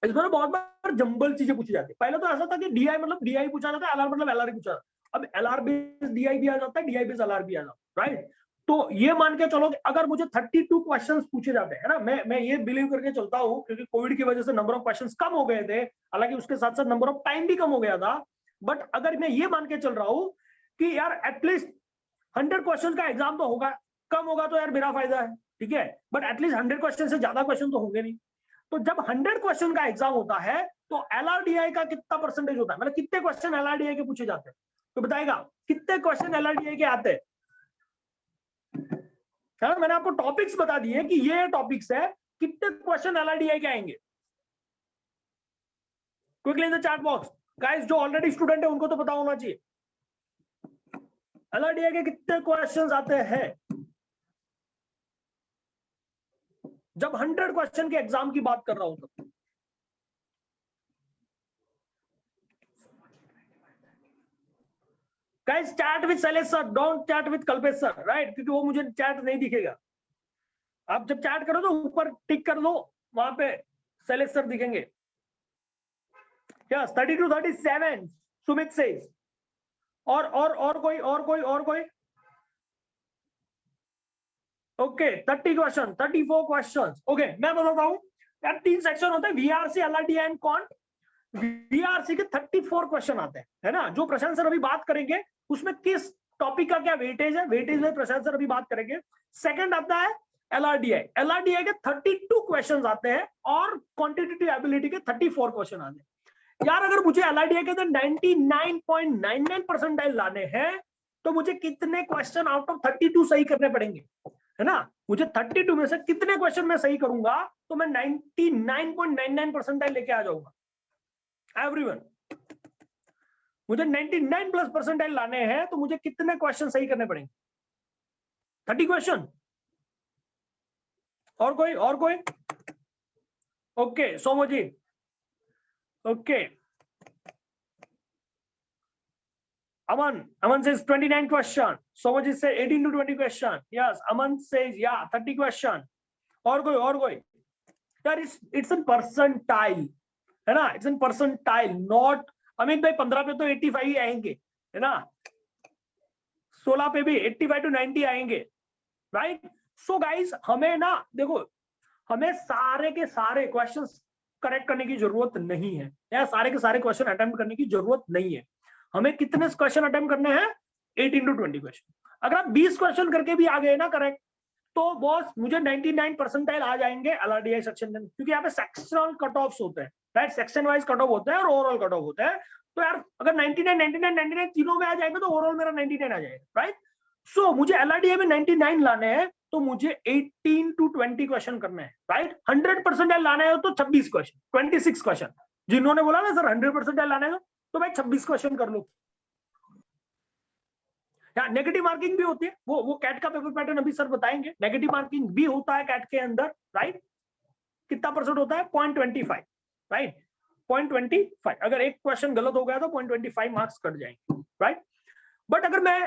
इसमें बहुत बार जंबल चीजें पूछी जाती है। पहले तो ऐसा था कि डीआई मतलब डीआई पूछा जाता है, एलआर मतलब एलआर पूछा जाता है। अब एलआर बेस डीआई भी आ जाता है, डीआई बेस एलआर भी आ जाता है, राइट? तो ये मान के चलो कि अगर मुझे 32 क्वेश्चंस पूछे जाते हैं ना, मैं ये बिलीव करके चलता हूँ, क्योंकि कोविड की वजह से नंबर ऑफ क्वेश्चंस कम हो गए थे, हालांकि उसके साथ साथ नंबर ऑफ टाइम भी कम हो गया था। बट अगर मैं ये मान के चल रहा हूँ कि यार एटलीस्ट 100 क्वेश्चन का एग्जाम तो होगा, कम होगा तो यार मेरा फायदा है, ठीक है, बट एटलीस्ट 100 क्वेश्चन से ज्यादा क्वेश्चन तो होंगे नहीं। तो जब 100 क्वेश्चन का एग्जाम होता है तो एलआरडीआई का कितना परसेंटेज होता है, मतलब कितने क्वेश्चन एलआरडीआई के पूछे जाते हैं, तो बताएगा कितने क्वेश्चन एलआरडीआई के आते हैं? मैंने आपको टॉपिक्स बता दिए कि ये टॉपिक्स है, कितने क्वेश्चन एलआरडीआई के आएंगे? Quickly in the chat box guys, जो ऑलरेडी स्टूडेंट है उनको तो पता होना चाहिए एलआरडीआई के कितने क्वेश्चंस आते हैं जब 100 क्वेश्चन के एग्जाम की बात कर रहा हूं तब। Guys chat with Shailesh sir, don't chat with Kalpesh sir, right, क्योंकि वो मुझे चैट नहीं दिखेगा। आप जब चैट करो तो ऊपर टिक कर लो, वहां पे शैलेश सर दिखेंगे। यस 30 to 37 सुमित से। और कोई ओके 30 क्वेश्चन, 34 क्वेश्चन। ओके मैं बताता हूं यार, 3 सेक्शन होते हैं, VRC, LRDI and can't. VRC के 34 क्वेश्चन आते हैं, है ना, जो प्रशांत सर अभी बात करेंगे उसमें किस टॉपिक का क्या वेटेज है, वेटेज में प्रशांत सर अभी बात करेंगे। सेकंड आता है एलआरडीआई, एलआरडीआई के 32 क्वेश्चंस आते हैं और क्वांटिटेटिव एबिलिटी के 34 क्वेश्चन आते हैं। यार अगर मुझे एलआरडीआई के अंदर 99.99 परसेंटाइल लाने हैं तो मुझे कितने क्वेश्चन आउट ऑफ 32 सही करने पड़ेंगे, है ना? मुझे 32 में से कितने क्वेश्चन मैं सही करूंगा तो मैं 99.99 परसेंटाइल लेके आ जाऊंगा। एवरीवन, मुझे 99 प्लस परसेंटाइल लाने हैं तो मुझे कितने क्वेश्चन सही करने पड़ेंगे? 30 क्वेश्चन। और कोई ओके सोमो जी, okay Aman says 29 question. Somajit says 18 to 20 question. Yes, Aman says yeah 30 question. और कोई यार it's in percentile, है ना, it's in percentile, not Amit भाई 15 पे तो 85 ही आएंगे, है ना? 16 पे भी 85 to 90 आएंगे, राइट। सो गाइस हमें ना देखो, हमें सारे के सारे क्वेश्चंस करेक्ट करने की जरूरत नहीं है, या सारे के सारे क्वेश्चन अटेम्प्ट करने की जरूरत नहीं है। हमें कितने क्वेश्चन अटेम्प्ट करने हैं? 18 to 20 क्वेश्चन। अगर आप 20 क्वेश्चन करके भी आ गए ना करेक्ट, तो बॉस मुझे 99 परसेंटाइल आ जाएंगे LRDI सेक्शन में, क्योंकि यहाँ पे सेक्शनल कट ऑफ होते हैं, right. Section wise cut off होता है और ओवरऑल कट ऑफ होता है। तो यार अगर 99 99 99 तीनों में आ जाएगा तो ओवरऑल मेरा 99 आ जाएगा, राइट। सो मुझे LRDI में 99 लाने हैं, तो मुझे 18 to 20 क्वेश्चन करने हैं, राइट। 100% लाना है तो 26 क्वेश्चन, 26 क्वेश्चन। जिन्होंने बोला ना सर 100% लाना है तो भाई 26 क्वेश्चन कर लो। नेगेटिव मार्किंग भी होती है, वो कैट का पेपर पैटर्न अभी सर बताएंगे। नेगेटिव मार्किंग भी होता है कैट के अंदर, राइट। कितना परसेंट होता है? 0.25, राइट। 0.25। अगर एक क्वेश्चन गलत हो गया तो 0.25 मार्क्स कट जाएंगे, राइट। बट अगर मैं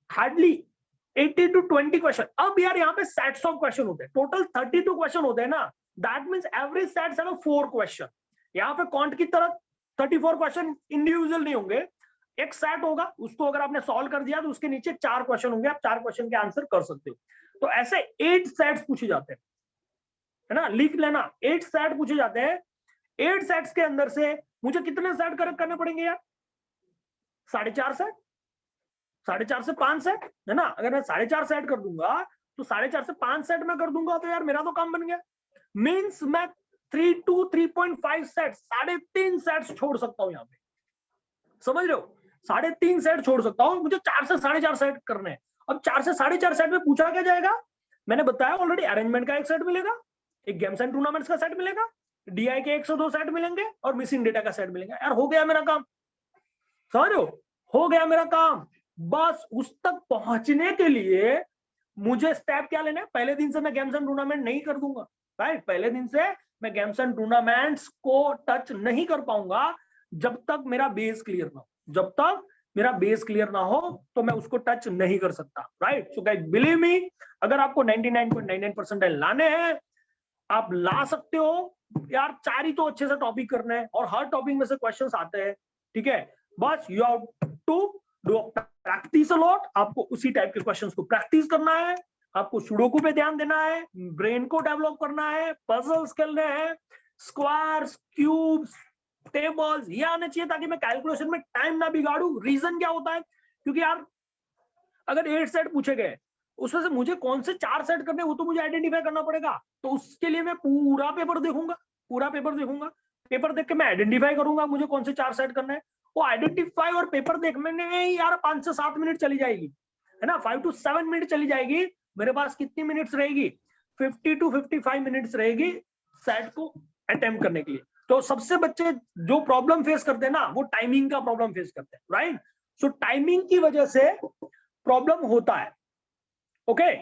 हार्डली 80 to 20 क्वेश्चन, अब यार यहाँ पे सेट्स ऑफ क्वेश्चन होते हैं, टोटल 32 क्वेश्चन होते हैं ना, that means every sets have 4 question. यहाँ पे कॉन्ट की तरफ 34 क्वेश्चन इंडिविजुअल नहीं होंगे, एक सेट होगा, उसको अगर आपने सॉल्व कर दिया तो उसके नीचे 4 क्वेश्चन होंगे, आप 4 क्वेश्चन के आंसर कर सकते हो। तो ऐसे 8 सेट्स पूछे जाते हैं, है ना, लिख लेना, 8 सेट पूछे जाते हैं। 8 सेट्स के अंदर से मुझे कितने सेट करेक्ट करने पड़ेंगे यार? 4.5 सेट, 4.5 से 5 सेट, है ना। अगर मैं 4.5 सेट कर दूंगा तो 4.5 से 5 सेट में कर दूंगा तो यार मेरा तो काम बन गया। मींस मैं 3 to 3.5 सेट, 3.5 सेट्स छोड़ सकता हूं यहाँ पे, समझ रहे हो? 3.5 सेट छोड़ सकता हूँ, मुझे 4 से 4.5 सेट करने हैं। अब 4 से 4.5 सेट में पूछा क्या जाएगा? मैंने बताया ऑलरेडी, अरेंजमेंट का एक सेट मिलेगा, एक गेम्स एंड टूर्नामेंट्स का सेट मिलेगा, DI के 102 सेट मिलेंगे और मिसिंग डेटा का सेट मिलेगा। यार हो गया मेरा काम, समझ रहे हो गया मेरा काम। बस उस तक पहुंचने के लिए मुझे स्टेप क्या लेना है? पहले दिन से मैं गेम्स एंड टूर्नामेंट नहीं कर दूंगा, राइट। पहले दिन से मैं गेम्स एंड टूर्नामेंट्स को टच नहीं कर पाऊंगा जब तक मेरा बेस क्लियर ना हो। जब तक मेरा बेस क्लियर ना हो तो मैं उसको टच नहीं कर सकता, right. So guys believe me, अगर आपको 99.99% लाने हैं, आप ला सकते हो यार। 4 ही तो अच्छे से टॉपिक करने हैं और हर टॉपिक में से क्वेश्चंस आते हैं, ठीक है। बस you have to do practice a lot. आपको उसी टाइप के क्वेश्चंस को प्रैक्टिस करना है, आपको सुडोकू पे ध्यान देना है, ब्रेन को डेवलप करना है, पजल्स खेलने हैं, स्क्वायर्स, क्यूब्स, टेबल्स ये आने चाहिए, ताकि मैं कैलकुलेशन में टाइम ना बिगाड़ू। रीजन क्या होता है? क्योंकि यार अगर 8 सेट पूछे गए, उसमें से मुझे कौन से 4 सेट करने वो तो मुझे आइडेंटिफाई करना पड़ेगा। तो उसके लिए मैं पूरा पेपर देखूंगा, पूरा पेपर देखूंगा। पेपर देख के मैं आइडेंटिफाई करूंगा मुझे कौन से 4 सेट करने हैं। वो आइडेंटिफाई और पेपर देखने में यार 5 से 7 मिनट चली जाएगी, है ना। 5 to 7 मिनट चली जाएगी। मेरे पास कितनी मिनट्स रहेगी? 50 to 55 मिनट्स रहेगी सेट को अटेम्प्ट करने के लिए। तो सबसे बच्चे जो प्रॉब्लम फेस करते हैं ना, वो टाइमिंग का प्रॉब्लम फेस करते हैं, राइट। सो टाइमिंग की वजह से प्रॉब्लम होता है, okay.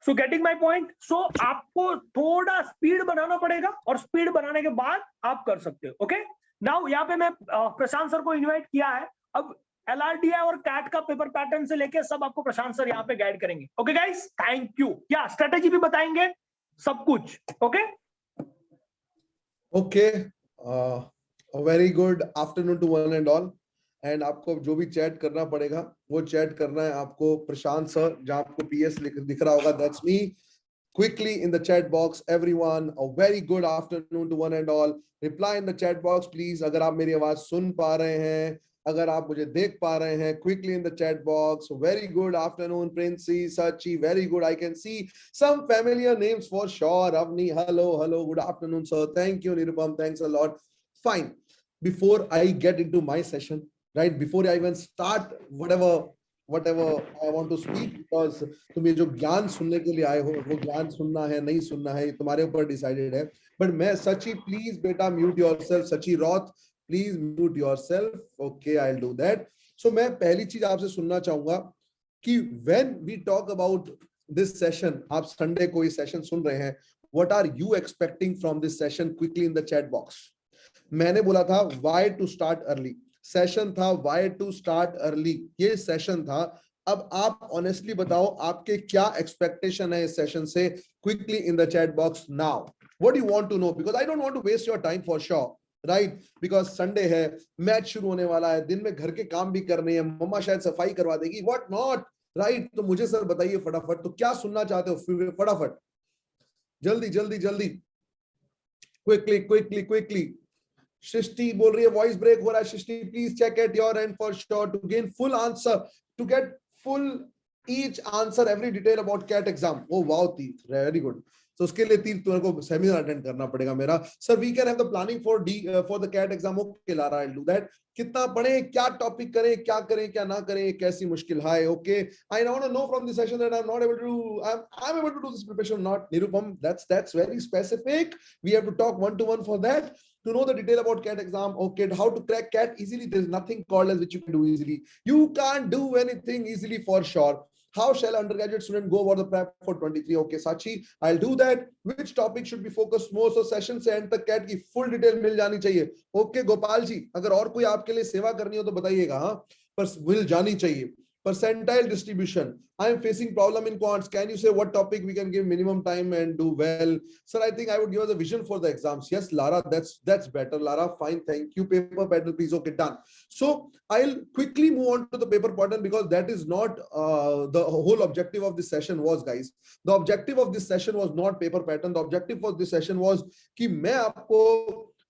So getting my point. So आपको थोड़ा स्पीड बनाना पड़ेगा और स्पीड बनाने के बाद आप कर सकते हो, ओके। नाउ यहाँ पे मैं प्रशांत सर को इनवाइट किया है। अब LRDI और कैट का पेपर पैटर्न से लेके सब आपको प्रशांत सर यहाँ पे गाइड करेंगे, ओके गाइस। Thank you. या स्ट्रेटेजी भी बताएंगे, सब कुछ, okay. Okay, very good afternoon to one and all. And आपको जो भी चैट करना पड़ेगा वो चैट करना है आपको प्रशांत सर, जहां आपको PS दिख रहा होगा, that's me. Quickly in the chat box, everyone, a very good afternoon to one and all. Reply in the chat box, please. अगर आप मेरी आवाज सुन पा रहे हैं, अगर आप मुझे देख पा रहे हैं, quickly in the chat box. Very good afternoon, Princey, Sachi, very good. I can see some familiar names for sure. Avni, hello, good afternoon, sir. Thank you, Nirupam, thanks a lot. Fine. Before I get into my session, right? Before I even start whatever I want to speak, because तुम्हें जो ज्ञान सुनने के लिए आए हो, वो ज्ञान सुनना है नहीं सुनना है तुम्हारे ऊपर डिसाइडेड है। बट मैं सची, प्लीज बेटा mute yourself, Sachi Rath please mute yourself, okay I will do that. So मैं पहली चीज आपसे सुनना चाहूंगा कि when we talk about this session, आप संडे को ये सेशन सुन रहे हैं, what are you expecting from this session? Quickly in the chat box. मैंने बोला था why to start early, session था व्हाई टू स्टार्ट अर्ली, ये सेशन था। अब आप ऑनेस्टली बताओ आपके क्या एक्सपेक्टेशन है इस सेशन से? Quickly in the chat box now, what you want to know, because I don't want to waste your time for sure. Right, because Sunday है, मैच शुरू होने वाला है, दिन में घर के काम भी करने हैं, मम्मा शायद सफाई करवा देगी, व्हाट नॉट, राइट। तो मुझे सर बताइए फटाफट, तो क्या सुनना चाहते हो फटाफट, जल्दी जल्दी जल्दी, क्विकली क्विकली क्विकली। सृष्टि बोल रही है वॉइस ब्रेक हो रहा है, Srishti please check at your end for sure to gain full answer, to get full each answer every detail about CAT exam. Oh wow, Teeth, very good. So उसके लिए तीन तुम्हारे को सेमिनार अटेंड करना पड़ेगा मेरा। Sir we can have the planning for the CAT exam. Okay Lara, I will do that. कितना पढ़े, क्या टॉपिक करें, क्या करें क्या ना करें, कैसी मुश्किल है। Okay, I want to know from this session that I am not able to I am able to do this preparation not. Nirupam, that's very specific. We have to talk one to one for that. To know the detail about CAT exam, okay, how to crack CAT easily. There's nothing called as which you can do easily. You can't do anything easily for sure. How shall undergraduate student go about the prep for 23? Okay, Sachi, I'll do that. Which topic should be focused more? So session से end तक CAT की full detail मिल जानी चाहिए। Okay, गोपाल जी, अगर और कोई आपके लिए सेवा करनी हो तो बताइएगा, हाँ, पर मिल जानी चाहिए। Percentile distribution. I am facing problem in quants. Can you say what topic we can give minimum time and do well? Sir, I think I would give us a vision for the exams. Yes, Lara, that's better. Lara, fine, thank you. Paper pattern, please. Okay, done. So I'll quickly move on to the paper pattern because that is not the whole objective of this session was, guys. The objective of this session was not paper pattern. The objective of this session was कि मैं आपको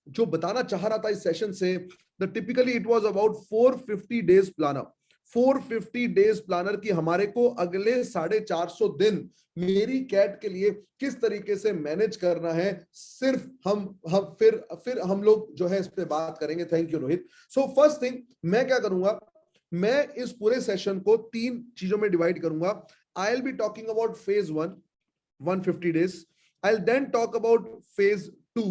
जो बताना चाह रहा था इस सेशन से, the typically it was about 450 days planner. 450 days planner की हमारे को अगले 450 दिन मेरी कैट के लिए किस तरीके से मैनेज करना है, सिर्फ हम फिर हम लोग जो है इस पे बात करेंगे। Thank you Rohit. So first thing मैं क्या करूंगा, मैं इस पूरे सेशन को 3 चीजों में डिवाइड करूंगा। I will be talking about phase 1 150 days. I'll then talk about phase 2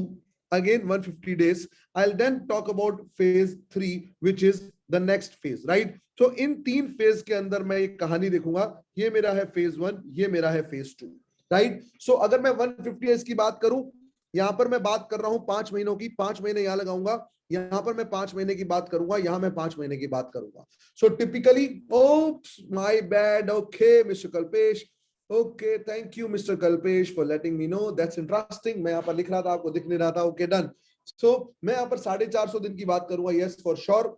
again 150 days. I'll then talk about phase 3 which is the next phase, right? So in 3 phase के अंदर मैं एक कहानी देखूंगा। ये मेरा है फेज 1, ये मेरा है फेज 2, राइट? सो अगर मैं 150 डेज की बात करूं, यहां पर मैं बात कर रहा हूं 5 महीनों की, 5 महीने यहां लगाऊंगा, यहां पर मैं 5 महीने की बात करूंगा, यहां मैं 5 महीने की बात करूंगा। So typically, oops my bad, okay mister Kalpesh, okay thank you mister Kalpesh for letting me know, that's interesting. मैं यहां पर लिख रहा था, आपको दिख नहीं रहा था। Okay done. सो मैं यहां पर 450 दिन की बात करूंगा, yes for sure.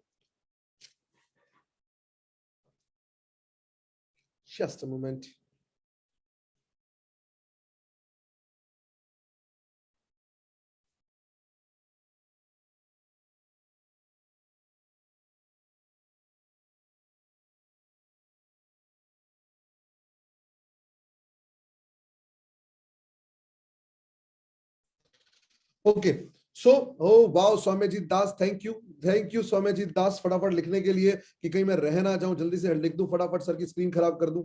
Just a moment. Okay so oh wow Soumyajit Das, thank you Soumyajit Das, फटाफट लिखने के लिए कि कहीं मैं रह ना जाऊं, जल्दी से लिख दूं फटाफट, सर की स्क्रीन खराब कर दूं।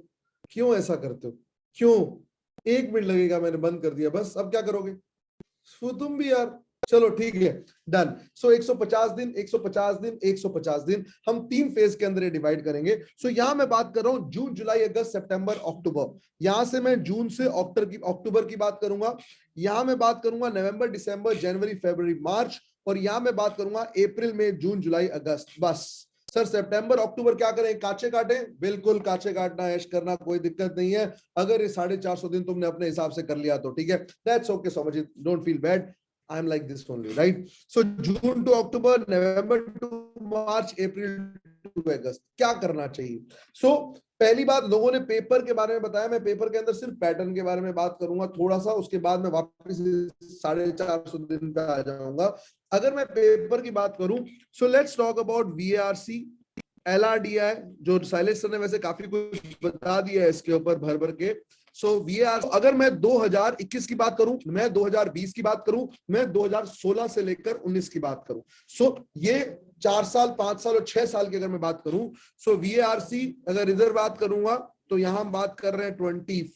क्यों ऐसा करते हो, क्यों? 1 मिनट लगेगा, मैंने बंद कर दिया, बस अब क्या करोगे तुम भी यार। चलो ठीक है, डन। सो 150 दिन 150 दिन 150 दिन हम 3 फेज के अंदर डिवाइड करेंगे। सो यहां मैं बात कर रहा हूं जून जुलाई अगस्त सितंबर अक्टूबर, यहां से मैं जून से अक्टूबर की बात करूंगा, यहां मैं बात करूंगा नवंबर दिसंबर जनवरी फरवरी मार्च, और यहां मैं बात करूंगा अप्रैल में जून जुलाई अगस्त। बस सर सितंबर अक्टूबर क्या करें, काचे काटे? बिल्कुल काचे काटना, ऐश करना, कोई दिक्कत नहीं है। अगर ये 450 दिन तुमने अपने हिसाब से कर लिया तो ठीक है, that's okay Saumyajit, don't feel bad, I am like this only, right? So June to October, November to March, April to August, क्या करना चाहिए? So पहली बात, लोगों ने पेपर के बारे में बताया, मैं पेपर के अंदर सिर्फ पैटर्न के बारे में बात करूंगा थोड़ा सा, उसके बाद मैं वापस 450 दिन पे आ जाऊंगा। अगर मैं पेपर की बात करूं, so let's talk about VARC, LRDI, जो शैलेश सर ने वैसे काफी कुछ बता दिया है इसके ऊपर भर भर के। सो VARC, अगर मैं 2021 की बात करूं, मैं 2020 की बात करूं, मैं 2016 से लेकर 19 की बात करूं, सो ये 4 साल 5 साल और 6 साल की अगर मैं बात करूं, सो VARC अगर इधर बात करूंगा तो यहां हम बात कर रहे हैं 24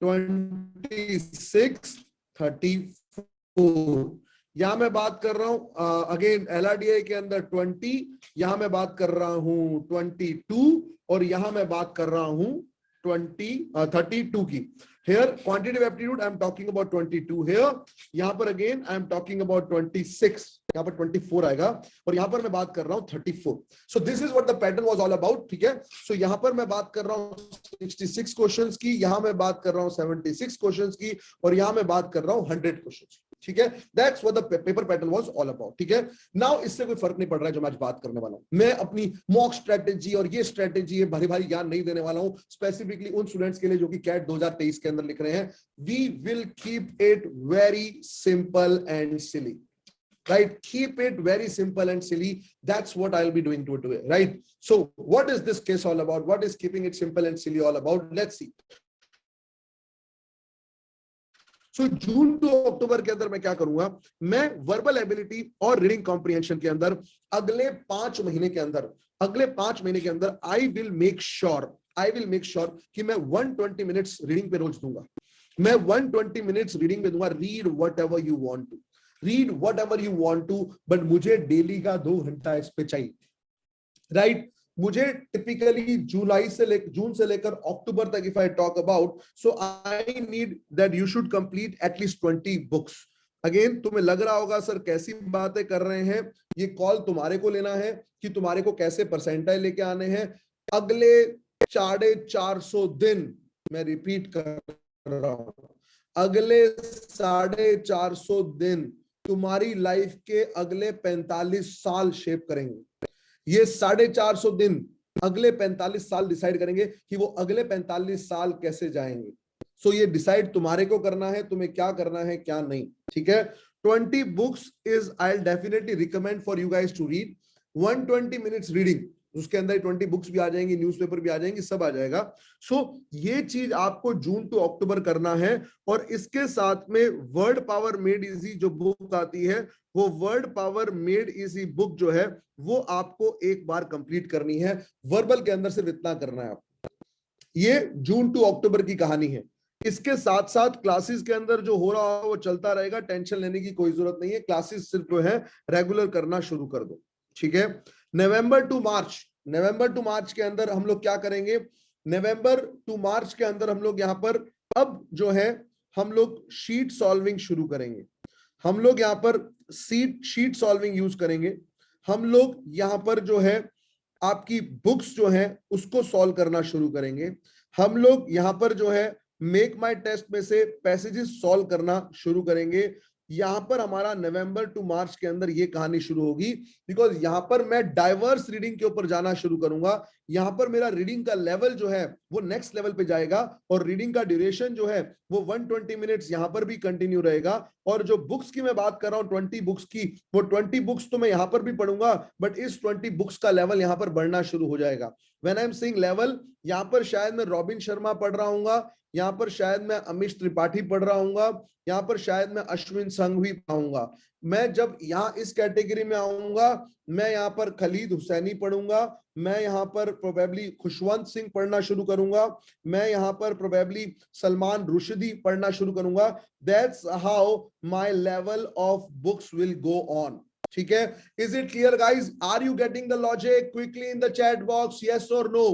26 34, यहां मैं बात कर रहा हूं अगेन LRDI के अंदर 20, यहां मैं बात कर रहा हूं 22, और यहां मैं बात कर रहा हूं 32 की। Here quantitative aptitude I am talking about 22 here, यहाँ पर again I am talking about 26, यहाँ पर 24 आएगा, और यहाँ पर मैं बात कर रहा हूँ 34। So this is what the pattern was all about, ठीक है? So यहाँ पर मैं बात कर रहा हूँ 66 क्वेश्चंस की, यहाँ मैं बात कर रहा हूँ 76 क्वेश्चंस की, और यहाँ मैं बात कर रहा हूँ 100 क्वेश्चंस, ठीक है, that's what the paper pattern was all about. ठीक है, नाउ इससे कोई फर्क नहीं पड़ रहा है जो मैं आज बात करने वाला हूं। मैं अपनी मॉक स्ट्रेटेजी और ये स्ट्रेटेजी है भारी भारी ज्ञान नहीं देने वाला हूं स्पेसिफिकली उन स्टूडेंट्स के लिए जो कि कैट 2023 के अंदर लिख रहे हैं। We will keep it very simple and silly, right? Keep it very simple and silly. That's what I'll be doing today, right? So what is this case all about? What is keeping it simple and silly all about? Let's see. So June to October के अंदर मैं क्या करूंगा, मैं वर्बल एबिलिटी और रीडिंग कॉम्प्रिहेंशन के अंदर अगले 5 महीने के अंदर आई विल मेक श्योर कि मैं 120 मिनट्स रीडिंग पे रोज दूंगा। मैं 120 मिनट्स रीडिंग पे दूंगा। Read whatever you want to, but मुझे डेली का 2 घंटा इस पे चाहिए, राइट? मुझे टिपिकली जून से लेकर अक्टूबर तक if I talk about, so I need that you should complete at least 20 books. Again तुम्हें लग रहा होगा सर कैसी बातें कर रहे हैं, ये कॉल तुम्हारे को लेना है कि तुम्हारे को कैसे परसेंटाइल लेके आने हैं। अगले 450 दिन, मैं रिपीट कर रहा हूं, अगले 450 दिन तुम्हारी लाइफ के अगले 45 साल शेप करेंगे। ये 450 दिन अगले 45 साल डिसाइड करेंगे कि वो अगले 45 साल कैसे जाएंगे। सो ये डिसाइड तुम्हारे को करना है, तुम्हें क्या करना है क्या नहीं, ठीक है? 20 books is I definitely recommend for you guys to read. 120 minutes reading, उसके अंदर 20 बुक्स भी आ जाएंगी, न्यूज़पेपर भी आ जाएंगी, सब आ जाएगा। सो ये चीज आपको जून टू अक्टूबर करना है। और इसके साथ में वर्ड पावर मेड इजी जो बुक आती है, वो word power made easy book जो है वो आपको एक बार कंप्लीट करनी है। वर्बल के अंदर सिर्फ इतना करना है आपको। ये जून टू अक्टूबर की कहानी है। इसके साथ साथ क्लासेस के अंदर जो हो रहा है वो चलता रहेगा, टेंशन लेने की कोई जरूरत नहीं है। क्लासेस सिर्फ जो है रेगुलर करना शुरू कर दो, ठीक है? नवंबर टू मार्च के अंदर हम लोग क्या करेंगे? नवंबर टू मार्च के अंदर हम लोग यहाँ पर अब जो है हम लोग शीट सॉल्विंग शुरू करेंगे। हम लोग यहाँ पर शीट सॉल्विंग यूज करेंगे। हम लोग यहाँ पर जो है आपकी बुक्स जो है उसको सॉल्व करना शुरू करेंगे। हम लोग यहाँ पर जो है मेक माई टेस्ट में से पैसेजेस सॉल्व करना शुरू करेंगे। यहां पर हमारा नवंबर टू मार्च के अंदर ये कहानी शुरू होगी, बिकॉज यहां पर मैं डाइवर्स रीडिंग के ऊपर जाना शुरू करूंगा। यहां पर मेरा रीडिंग का लेवल जो है वो नेक्स्ट लेवल पे जाएगा और रीडिंग का ड्यूरेशन जो है वो 120 मिनट्स यहां पर भी कंटिन्यू रहेगा। और जो बुक्स की मैं बात कर रहा हूं 20 बुक्स की, वो 20 बुक्स तो मैं यहां पर भी पढ़ूंगा, बट इस 20 बुक्स का लेवल यहां पर बढ़ना शुरू हो जाएगा। When I am saying level, यहां पर शायद मैं रॉबिन शर्मा पढ़ रहा हूँ, यहाँ पर शायद मैं अमिश त्रिपाठी पढ़ रहा हूँ, यहाँ पर शायद मैं अश्विन संघवी पढ़ूंगा। मैं जब यहाँ इस कैटेगरी में आऊंगा, मैं यहाँ पर खलीद हुसैनी पढ़ूंगा, मैं यहाँ पर प्रोबेबली खुशवंत सिंह पढ़ना शुरू करूंगा, मैं यहाँ पर प्रोबेबली सलमान रुशदी पढ़ना शुरू करूंगा। That's how my level of books will go on, ठीक है? Is it clear guys? Are you getting the logic? Quickly in the chat box, yes और नो।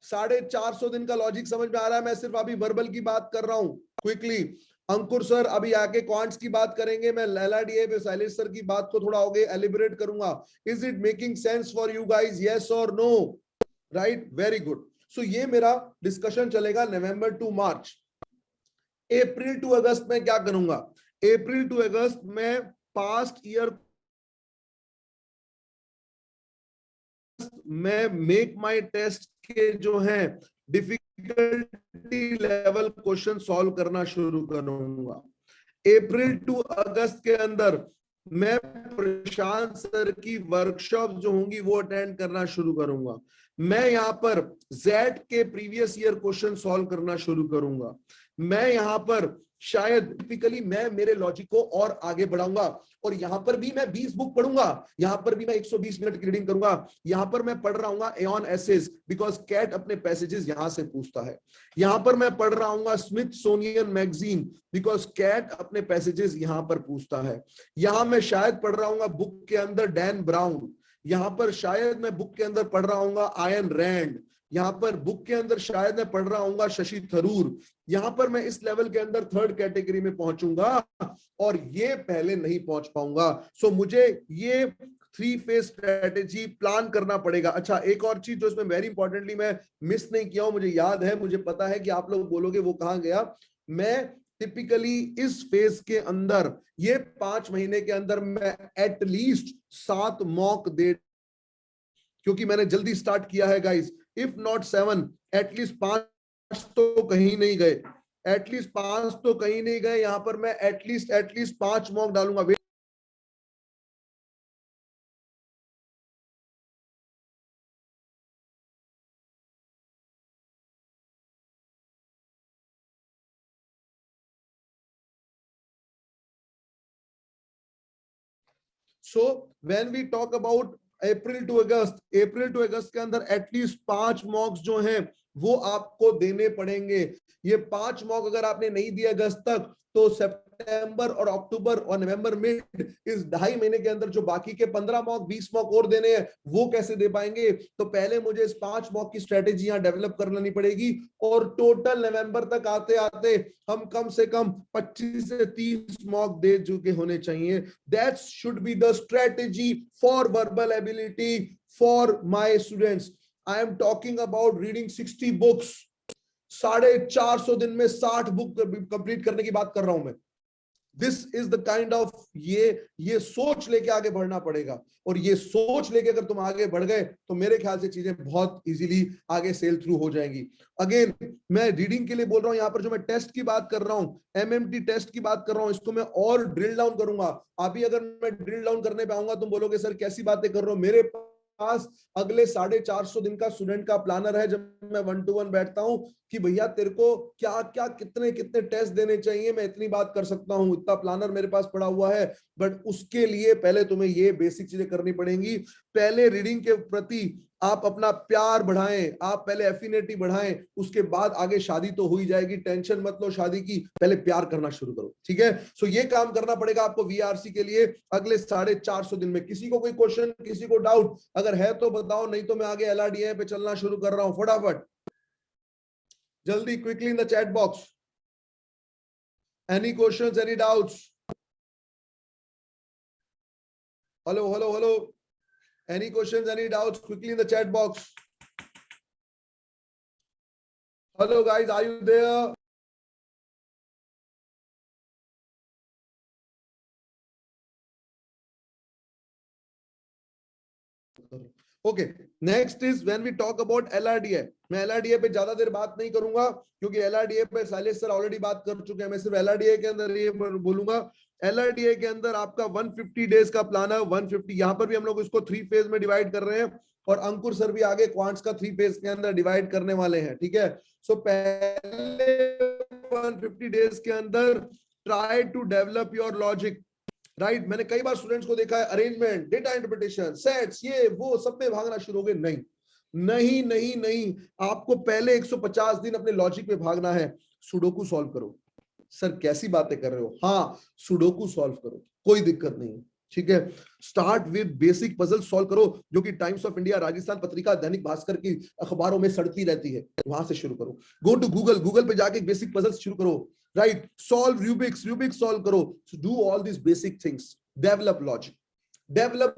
450 दिन का लॉजिक समझ में आ रहा है? मैं सिर्फ अभी वर्बल की बात कर रहा हूं। क्विकली अंकुर सर अभी आके क्वांट्स की बात करेंगे, मैं LRDA पे शैलेश सर की बात को थोड़ा आगे एलिबरेट करूंगा। Is it making sense for you guys? Yes और no? Right, very good. So ये मेरा डिस्कशन चलेगा नवंबर टू मार्च। अप्रैल टू अगस्त में क्या करूंगा? अप्रैल टू अगस्त में पास्ट ईयर मैं मेक माई टेस्ट के जो है डिफिकल्टी लेवल क्वेश्चन सॉल्व करना शुरू करूंगा। अप्रैल टू अगस्त के अंदर मैं प्रशांत सर की वर्कशॉप जो होंगी वो अटेंड करना शुरू करूंगा। मैं यहाँ पर जेड के प्रीवियस ईयर क्वेश्चन सॉल्व करना शुरू करूंगा। मैं यहाँ पर शायद टिपिकली मैं मेरे लॉजिक को और आगे बढ़ाऊंगा और यहां पर भी मैं 20 बुक पढ़ूंगा, यहां पर भी मैं 120 मिनट की रीडिंग करूंगा। यहां पर मैं पढ़ रहा हूँ एऑन एसेज, बिकॉज कैट अपने पैसेजेस यहां से पूछता है। यहां पर मैं पढ़ रहा हूँ स्मिथसोनियन मैगजीन, बिकॉज कैट अपने पैसेजेस यहां पर पूछता है। यहां मैं शायद पढ़ रहा हूँ बुक के अंदर डैन ब्राउन, यहां पर शायद मैं बुक के अंदर पढ़ रहा हूँ आयन रैंड, यहाँ पर बुक के अंदर शायद मैं पढ़ रहा हूँ शशि थरूर। यहाँ पर मैं इस लेवल के अंदर थर्ड कैटेगरी में पहुंचूंगा और ये पहले नहीं पहुंच पाऊंगा। सो मुझे ये 3 फेज स्ट्रेटेजी प्लान करना पड़ेगा। अच्छा, एक और चीज जो इसमें वेरी इंपॉर्टेंटली मैं मिस नहीं किया हूं, मुझे याद है, मुझे पता है कि आप लोग बोलोगे वो कहां गया। मैं टिपिकली इस फेज के अंदर, ये 5 महीने के अंदर मैं एटलीस्ट 7 मॉक दे, क्योंकि मैंने जल्दी स्टार्ट किया है गाइस। इफ नॉट 7, एटलीस्ट 5 तो कहीं नहीं गए, एटलीस्ट 5 तो कहीं नहीं गए। यहां पर मैं एटलीस्ट 5 मॉक डालूंगा। So when we talk about April to August के अंदर एटलीस्ट 5 मॉक्स जो हैं वो आपको देने पड़ेंगे। ये 5 मॉक अगर आपने नहीं दिए अगस्त तक, तो सितंबर और अक्टूबर और नवंबर मिड, इस 2.5 महीने के अंदर जो बाकी के 15 मॉक 20 मॉक और देने हैं, वो कैसे दे पाएंगे? तो पहले मुझे इस 5 मॉक की स्ट्रेटेजी यहां डेवलप कर लेनी पड़ेगी। और टोटल नवंबर तक आते आते हम कम से कम 25 से 30 मॉक दे चुके होने चाहिए। That should be the strategy for verbal ability for my students. I am talking about reading 60 books, 450 दिन में 60 बुक कंप्लीट करने की बात कर रहा हूं मैं। This is the kind of, ये सोच लेके आगे बढ़ना पड़ेगा। और ये सोच लेके अगर तुम आगे बढ़ गए तो मेरे ख्याल से चीजें बहुत इजीली आगे सेल थ्रू हो जाएंगी। अगेन मैं रीडिंग के लिए बोल रहा हूं, यहां पर जो मैं टेस्ट की बात कर रहा हूं, एमएमटी टेस्ट की बात कर रहा हूं, इसको मैं और ड्रिल डाउन करूंगा। अभी अगर मैं ड्रिल डाउन करने पे आऊंगा तुम बोलोगे सर कैसी बातें कर रहे हो। मेरे पास अगले 450 दिन का स्टूडेंट का प्लानर है। जब मैं 1 to 1 बैठता हूं कि भैया तेरे को क्या क्या कितने कितने टेस्ट देने चाहिए, मैं इतनी बात कर सकता हूं, इतना प्लानर मेरे पास पड़ा हुआ है। बट उसके लिए पहले तुम्हें ये बेसिक चीजें करनी पड़ेंगी। पहले रीडिंग के प्रति आप अपना प्यार बढ़ाएं, आप पहले एफिनिटी बढ़ाएं, उसके बाद आगे शादी तो हो ही जाएगी। टेंशन मत लो शादी की, पहले प्यार करना शुरू करो, ठीक है। सो ये काम करना पड़ेगा आपको वीआरसी के लिए अगले 450 दिन में। किसी को कोई क्वेश्चन, किसी को डाउट अगर है तो बताओ, नहीं तो मैं आगे एलआरडीए पे चलना शुरू कर रहा हूं। फटाफट जल्दी, quickly in the chat box. Any questions, any doubts? Hello hello hello, any questions, any doubts? Quickly in the chat box. Hello guys, are you there? Okay, next is when we talk about LRDA. मैं LRDA पे ज्यादा देर बात नहीं करूंगा क्योंकि LRDA पे साले सर ऑलरेडी बात कर चुके हैं। मैं सिर्फ LRDA के अंदर ये बोलूंगा, LRDA के अंदर आपका 150 डेज का प्लान है। 150, यहाँ पर भी हम लोग इसको 3 फेज में डिवाइड कर रहे हैं और अंकुर सर भी आगे क्वांट्स का 3 फेज के अंदर डिवाइड करने वाले हैं, ठीक है। सो पहले 150 डेज के अंदर try to develop your logic, right. मैंने कई बार स्टूडेंट्स को देखा है अरेंजमेंट, डेटा इंटरप्रिटेशन, सेट्स, ये वो सब पे भागना शुरू हो गए। नहीं नहीं नहीं नहीं, आपको पहले 150 दिन अपने लॉजिक पे भागना है। सुडोकू सॉल्व करो। सर कैसी बातें कर रहे हो? हाँ, सुडोकू सॉल्व करो, कोई दिक्कत नहीं है, ठीक है। Start with basic puzzle solve करो, जो कि times of India, Rajasthan Patrika, Dainik Bhaskar की अखबारों में सड़ती रहती है, वहां से शुरू करो। गो टू गूगल पे जाके बेसिक पजल शुरू करो, राइट। सॉल्व रूबिक्स सॉल्व करो। Do all this basic things, develop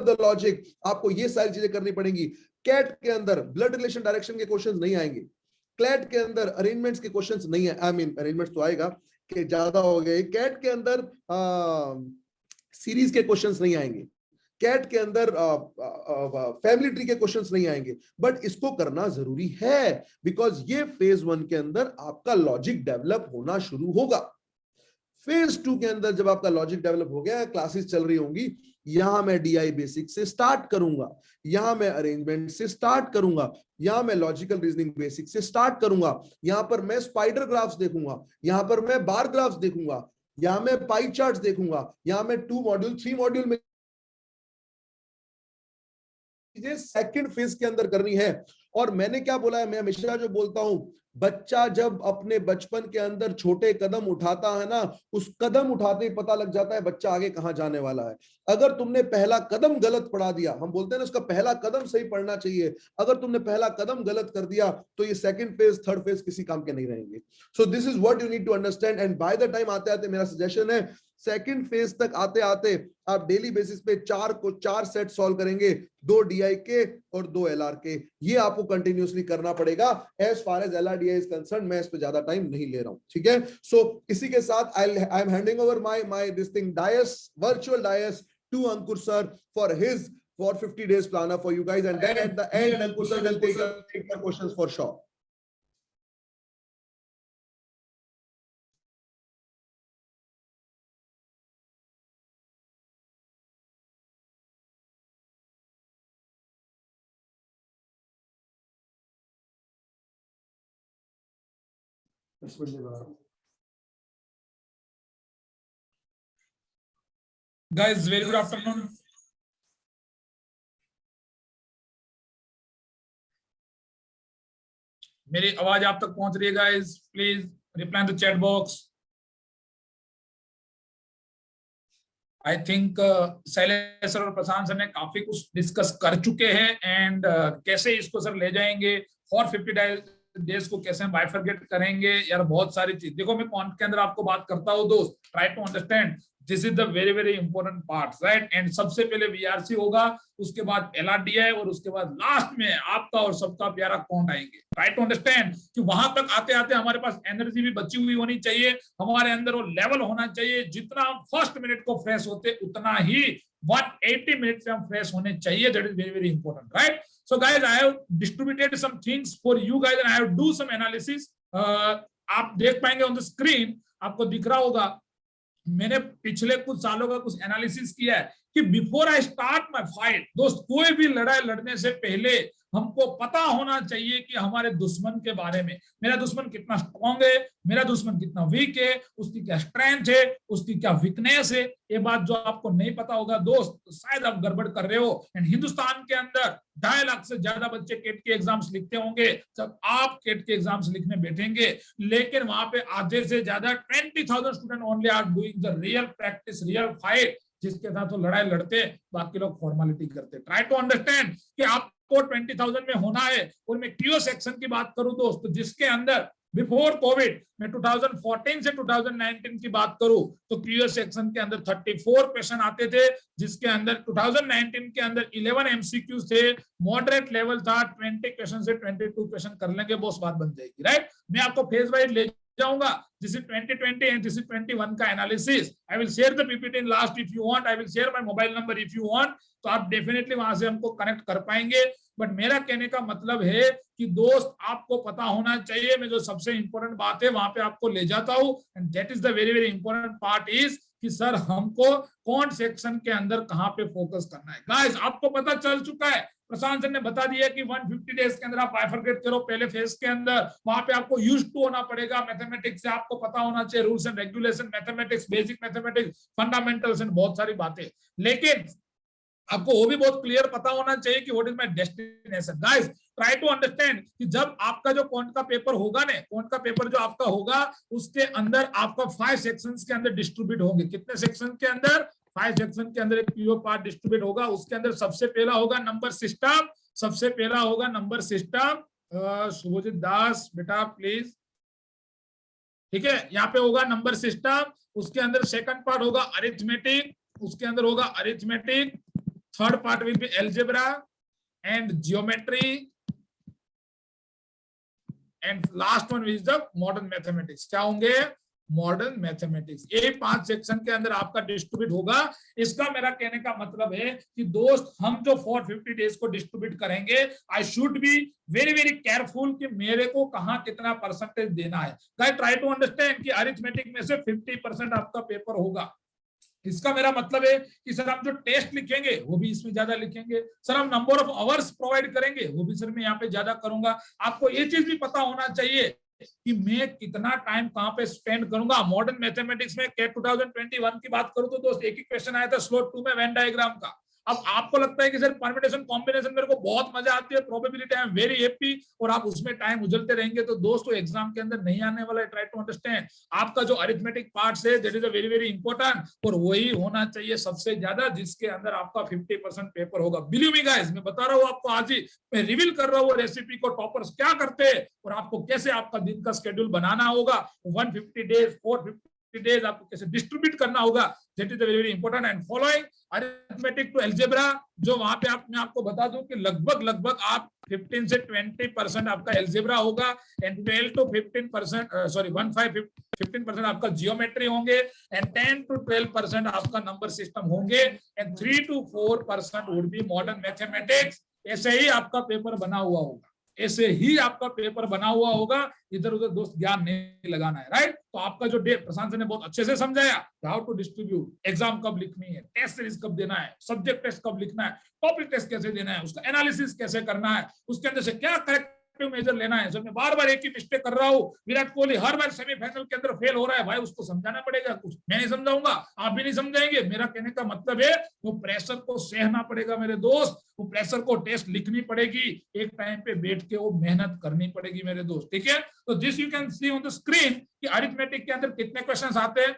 the logic. आपको ये सारी चीजें करनी पड़ेंगी। कैट के अंदर ब्लड रिलेशन डायरेक्शन के क्वेश्चंस नहीं आएंगे। क्लैट के अंदर अरेंजमेंट्स के क्वेश्चंस नहीं है, आई मीन अरेंजमेंट्स तो आएगा कि ज्यादा हो गए। कैट के अंदर सीरीज के क्वेश्चंस नहीं आएंगे। कैट के अंदर फैमिली ट्री के क्वेश्चंस नहीं आएंगे। बट इसको करना जरूरी है बिकॉज ये फेज 1 के अंदर आपका लॉजिक डेवलप होना शुरू होगा। फेज 2 के अंदर जब आपका लॉजिक डेवलप हो गया, क्लासेस चल रही होंगी, यहां मैं डीआई बेसिक से स्टार्ट करूंगा, यहां मैं अरेंजमेंट से स्टार्ट करूंगा, यहां मैं लॉजिकल रीजनिंग बेसिक से स्टार्ट करूंगा, यहां पर मैं स्पाइडर ग्राफ्स देखूंगा, यहां पर मैं बार ग्राफ्स देखूंगा, यहां मैं पाई चार्ट्स देखूंगा, यहां मैं 2 मॉड्यूल 3 मॉड्यूल में सेकंड फेज के अंदर करनी है। और मैंने क्या बोला है, मैं हमेशा जो बोलता हूं, बच्चा जब अपने बचपन के अंदर छोटे कदम उठाता है ना, उस कदम उठाते ही पता लग जाता है बच्चा आगे कहां जाने वाला है। अगर तुमने पहला कदम गलत पढ़ा दिया, हम बोलते हैं ना उसका पहला कदम सही पढ़ना चाहिए, अगर तुमने पहला कदम गलत कर दिया तो ये सेकंड फेज थर्ड फेज किसी काम के नहीं रहेंगे। So this is what you need to understand. And by the time आते आते मेरा सजेशन है, सेकंड फेज तक आते आते आप डेली बेसिस पे 4 सेट सॉल्व करेंगे, 2 डीआई के और 2 एलआर के। ये आपको कंटिन्यूसली करना पड़ेगा। As far as LRDI is concerned, मैं इस पे ज्यादा टाइम नहीं ले रहा हूं, ठीक है। सो इसी के साथ I am handing over my this thing dais, virtual dais to Ankur sir for his 450 days planner for you guys, and then at the end Ankur sir will take the questions for sure. Guys, very good afternoon. मेरी आवाज आप तक पहुंच रही है guys? Please reply in the chat box. I think Shailesh sir और प्रशांत सर ने काफी कुछ डिस्कस कर चुके हैं एंड कैसे इसको सर ले जाएंगे, 450 डेज को कैसे हम बाइफरकेट करेंगे, यार बहुत सारी चीज। देखो मैं पॉइंट के अंदर आपको बात करता हूँ दोस्त, try to understand, this is the very very important part, right. And सबसे पहले VRC होगा, उसके बाद LRDI और उसके बाद लास्ट में आपका और सबका प्यारा काउंट आएंगे। ट्राई टू अंडरस्टैंड कि वहां तक आते आते हमारे पास एनर्जी भी बची हुई होनी चाहिए, हमारे अंदर वो लेवल होना चाहिए, जितना हम फर्स्ट मिनट को फ्रेश होते उतना ही 180 मिनट से हम फ्रेश होने चाहिए। That is very very important, right. So guys, I have distributed some things for you guys and I have do some analysis. आप देख पाएंगे on the screen, आपको दिख रहा होगा मैंने पिछले कुछ सालों का कुछ एनालिसिस किया है कि before I start my fight, दोस्त कोई भी लड़ाई लड़ने से पहले हमको पता होना चाहिए कि हमारे दुश्मन के बारे में, मेरा दुश्मन कितना स्ट्रॉन्ग है, मेरा दुश्मन कितना वीक है, उसकी क्या स्ट्रेंथ है, उसकी क्या वीकनेस है। ये बात जो आपको नहीं पता होगा दोस्त, तो शायद आप गड़बड़ कर रहे हो। एंड हिंदुस्तान के अंदर 2.5 लाख से ज्यादा बच्चे केट के एग्जाम्स लिखते होंगे जब आप केट के एग्जाम्स लिखने बैठेंगे, लेकिन वहां पे आधे से ज्यादा 20,000 student only are doing the real practice, real fight, जिसके साथ वो लड़ाई लड़ते, बाकी लोग फॉर्मेलिटी करते। ट्राई टू अंडरस्टैंड कि आपको 20,000 में होना है। और मैं क्यूओ सेक्शन की बात करूं दोस्त, जिसके अंदर बिफोर कोविड में 2014 से 2019 की बात करूं तो क्यूओ सेक्शन के अंदर 34 क्वेश्चन आते थे, जिसके अंदर 2019 के अंदर 11 MCQ थे, मॉडरेट लेवल था, 20 क्वेश्चन से 22 क्वेश्चन कर लेंगे, बॉस बात बन जाएगी, राइट। मैं आपको फेज वाइज ले जाऊंगा। This is 2020 and this is 21 का analysis. I will share the PPT in last if you want, I will share my mobile number if you want, तो आप डेफिनेटली वहां से हमको कनेक्ट कर पाएंगे। बट मेरा कहने का मतलब है कि दोस्त आपको पता होना चाहिए, मैं जो सबसे इंपॉर्टेंट बात है वहां पे आपको ले जाता हूं, and that is the very very important part is कि सर हमको कौन सेक्शन के अंदर कहां पे फोकस करना है। गाइस आपको पता चल चुका है, प्रशांत सर ने बता दिया कि 150 डेज के अंदर आप बाइफरकेट करो। पहले फेज के अंदर वहां पे आपको यूज्ड टू होना पड़ेगा, मैथमेटिक्स से आपको पता होना चाहिए, rules and regulation, mathematics, basic mathematics, fundamentals and बहुत सारी बातें। लेकिन आपको वो भी बहुत क्लियर पता होना चाहिए कि what is my destination. Guys try to understand कि जब आपका जो क्वांट का पेपर होगा ना, क्वांट का पेपर जो आपका होगा उसके अंदर आपका 5 सेक्शंस के अंदर डिस्ट्रीब्यूट होंगे। कितने सेक्शन के अंदर? 5 सेक्शन के अंदर एक पीओ पार्ट डिस्ट्रीब्यूट होगा। उसके अंदर सबसे पहला होगा नंबर सिस्टम, सबसे पहला होगा नंबर सिस्टम। शुभजीत दास बेटा प्लीज, ठीक है, यहाँ पे होगा नंबर सिस्टम। उसके अंदर सेकंड पार्ट होगा अरिथमेटिक, उसके अंदर होगा arithmetic. Third part will be algebra and geometry, and last one is the modern mathematics. क्या होंगे? Modern mathematics. ये 5 सेक्शन के अंदर आपका डिस्ट्रीब्यूट होगा। इसका मेरा कहने का मतलब है कि दोस्त हम जो 450 डेज को डिस्ट्रीब्यूट करेंगे, I should be very very careful कि मेरे को कहां कितना परसेंटेज देना है। गाइस ट्राई टू अंडरस्टैंड कि अरिथमेटिक में से 50% आपका पेपर होगा। इसका मेरा मतलब है कि सर हम जो टेस्ट लिखेंगे वो भी इसमें ज्यादा लिखेंगे, सर हम नंबर ऑफ आवर्स प्रोवाइड करेंगे वो भी सर मैं यहाँ पे ज्यादा करूंगा। आपको ये चीज भी पता होना चाहिए कि मैं कितना टाइम कहां पे स्पेंड करूंगा। मॉडर्न मैथमेटिक्स में कैट 2021 की बात करूं तो दोस्त एक ही क्वेश्चन आया था स्लॉट 2 में वेन डायग्राम का। अब आपको लगता है कि सर परम्यूटेशन कॉम्बिनेशन मेरे को बहुत मजा आती है, probability I am very happy, और आप उसमें टाइम उजलते रहेंगे तो दोस्तों एग्जाम के अंदर नहीं आने वाला है। ट्राई टू अंडरस्टैंड आपका जो अरिथमेटिक पार्ट्स है that is a very very important, और वही होना चाहिए सबसे ज्यादा, जिसके अंदर आपका 50% पेपर होगा। बिलीव मी गाइस, मैं बता रहा हूँ आपको, आज ही मैं रिवील कर रहा हूँ रेसिपी को, टॉपर्स क्या करते हैं और आपको कैसे आपका दिन का शेड्यूल बनाना होगा। 150 डेज 450 50 days आपको कैसे डिस्ट्रीब्यूट करना होगा, that is very very important. And following arithmetic to algebra, जो वहां पे मैं आपको बता दूं कि लगभग आप 15 से 20% आपका अलजेब्रा होगा, एंड 12 to 15% 15% आपका जियोमेट्री होंगे, एंड 10 to 12% आपका नंबर सिस्टम होंगे, and 3 to 4% would be modern mathematics. ऐसे ही आपका पेपर बना हुआ होगा, ऐसे ही आपका पेपर बना हुआ होगा, इधर उधर दोस्त ज्ञान नहीं लगाना है, राइट। तो आपका जो डे प्रशांत सर ने बहुत अच्छे से समझाया, हाउ टू डिस्ट्रीब्यूट, एग्जाम कब लिखनी है, टेस्ट सीरीज कब देना है, सब्जेक्ट टेस्ट कब लिखना है, टॉपिक टेस्ट कैसे देना है, उसका एनालिसिस कैसे करना है, उसके अंदर से क्या करेक्टिव मेजर लेना है। जब मैं बार बार एक ही मिस्टेक कर रहा हूँ, विराट कोहली हर बार सेमीफाइनल के अंदर फेल हो रहा है, भाई उसको समझाना पड़ेगा, कुछ मैं नहीं समझाऊंगा, आप भी नहीं समझाएंगे। मेरा कहने का मतलब है वो प्रेशर को सहना पड़ेगा मेरे दोस्त, वो प्रेशर को टेस्ट लिखनी पड़ेगी, एक टाइम पे बैठ के वो मेहनत करनी पड़ेगी मेरे दोस्त, ठीक है। तो this you can see on the screen कि अरिथमेटिक के अंदर कितने क्वेश्चंस आते हैं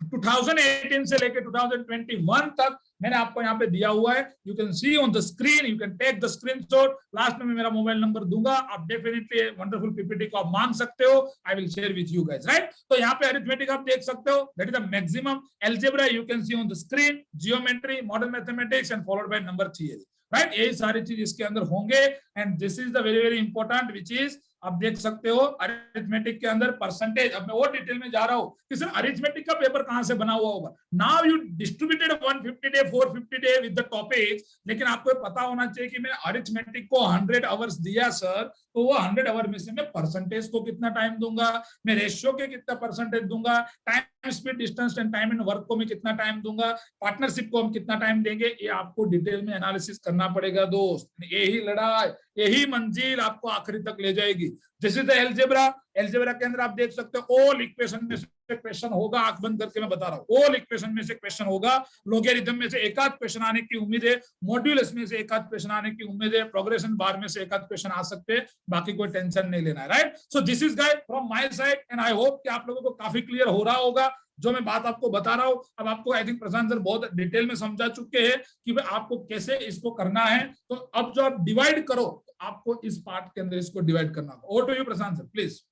2018 से लेके 2021 तक मैंने आपको यहाँ पे दिया हुआ है। You can see on the screen, you can take the screenshot, last में मैं मेरा मोबाइल नंबर दूंगा, आप डेफिनेटली वंडरफुल पीपीटी को आप मांग सकते हो, I will share with you guys, right. तो यहाँ पे अरिथमेटिक आप देख सकते हो, that is the maximum, algebra you can see on the screen, geometry, modern mathematics and followed by number theory, right. यही सारी चीज इसके अंदर होंगे, and this is the very very important which is, आप देख सकते हो अरिथमेटिक के अंदर परसेंटेज। अब मैं और डिटेल में जा रहा हूं कि सर अरिथमेटिक का पेपर कहां से बना हुआ होगा। Now you distributed 150 day 450 day with the topics, लेकिन आपको पता होना चाहिए कि मैंने अरिथमेटिक को 100 आवर्स दिया सर, तो वो 100 आवर में से मैं परसेंटेज को कितना टाइम दूंगा, मैं रेशियो के कितना परसेंटेज दूंगा, time speed distance and time and work को मैं कितना टाइम दूंगा, पार्टनरशिप को हम कितना टाइम देंगे, ये आपको डिटेल में एनालिसिस करना पड़ेगा दोस्त। यही लड़ाई, यही मंजिल आपको आखिरी तक ले जाएगी। This is the algebra. Algebra के अंदर आप देख सकते हो ऑल इक्वेशन में से क्वेश्चन होगा, आंख बंद करके मैं बता रहा हूँ, ऑल इक्वेशन में से क्वेश्चन होगा, लॉगरिथम में से एक आध क्वेश्चन आने की उम्मीद है, मॉड्यूलस में से एक आध क्वेश्चन आने की उम्मीद है, प्रोग्रेशन बार में से एक आध क्वेश्चन आ सकते हैं, बाकी कोई टेंशन नहीं लेना है, right. So this is guide from my side and I hope कि आप लोगों को काफी क्लियर हो रहा होगा जो मैं बात आपको बता रहा हूं। अब आपको आई थिंक प्रशांत सर बहुत डिटेल में समझा चुके हैं कि भाई आपको कैसे इसको करना है। तो अब जो आप डिवाइड करो, आपको इस पार्ट के अंदर इसको डिवाइड करना होगा। Over to you Prashant sir please.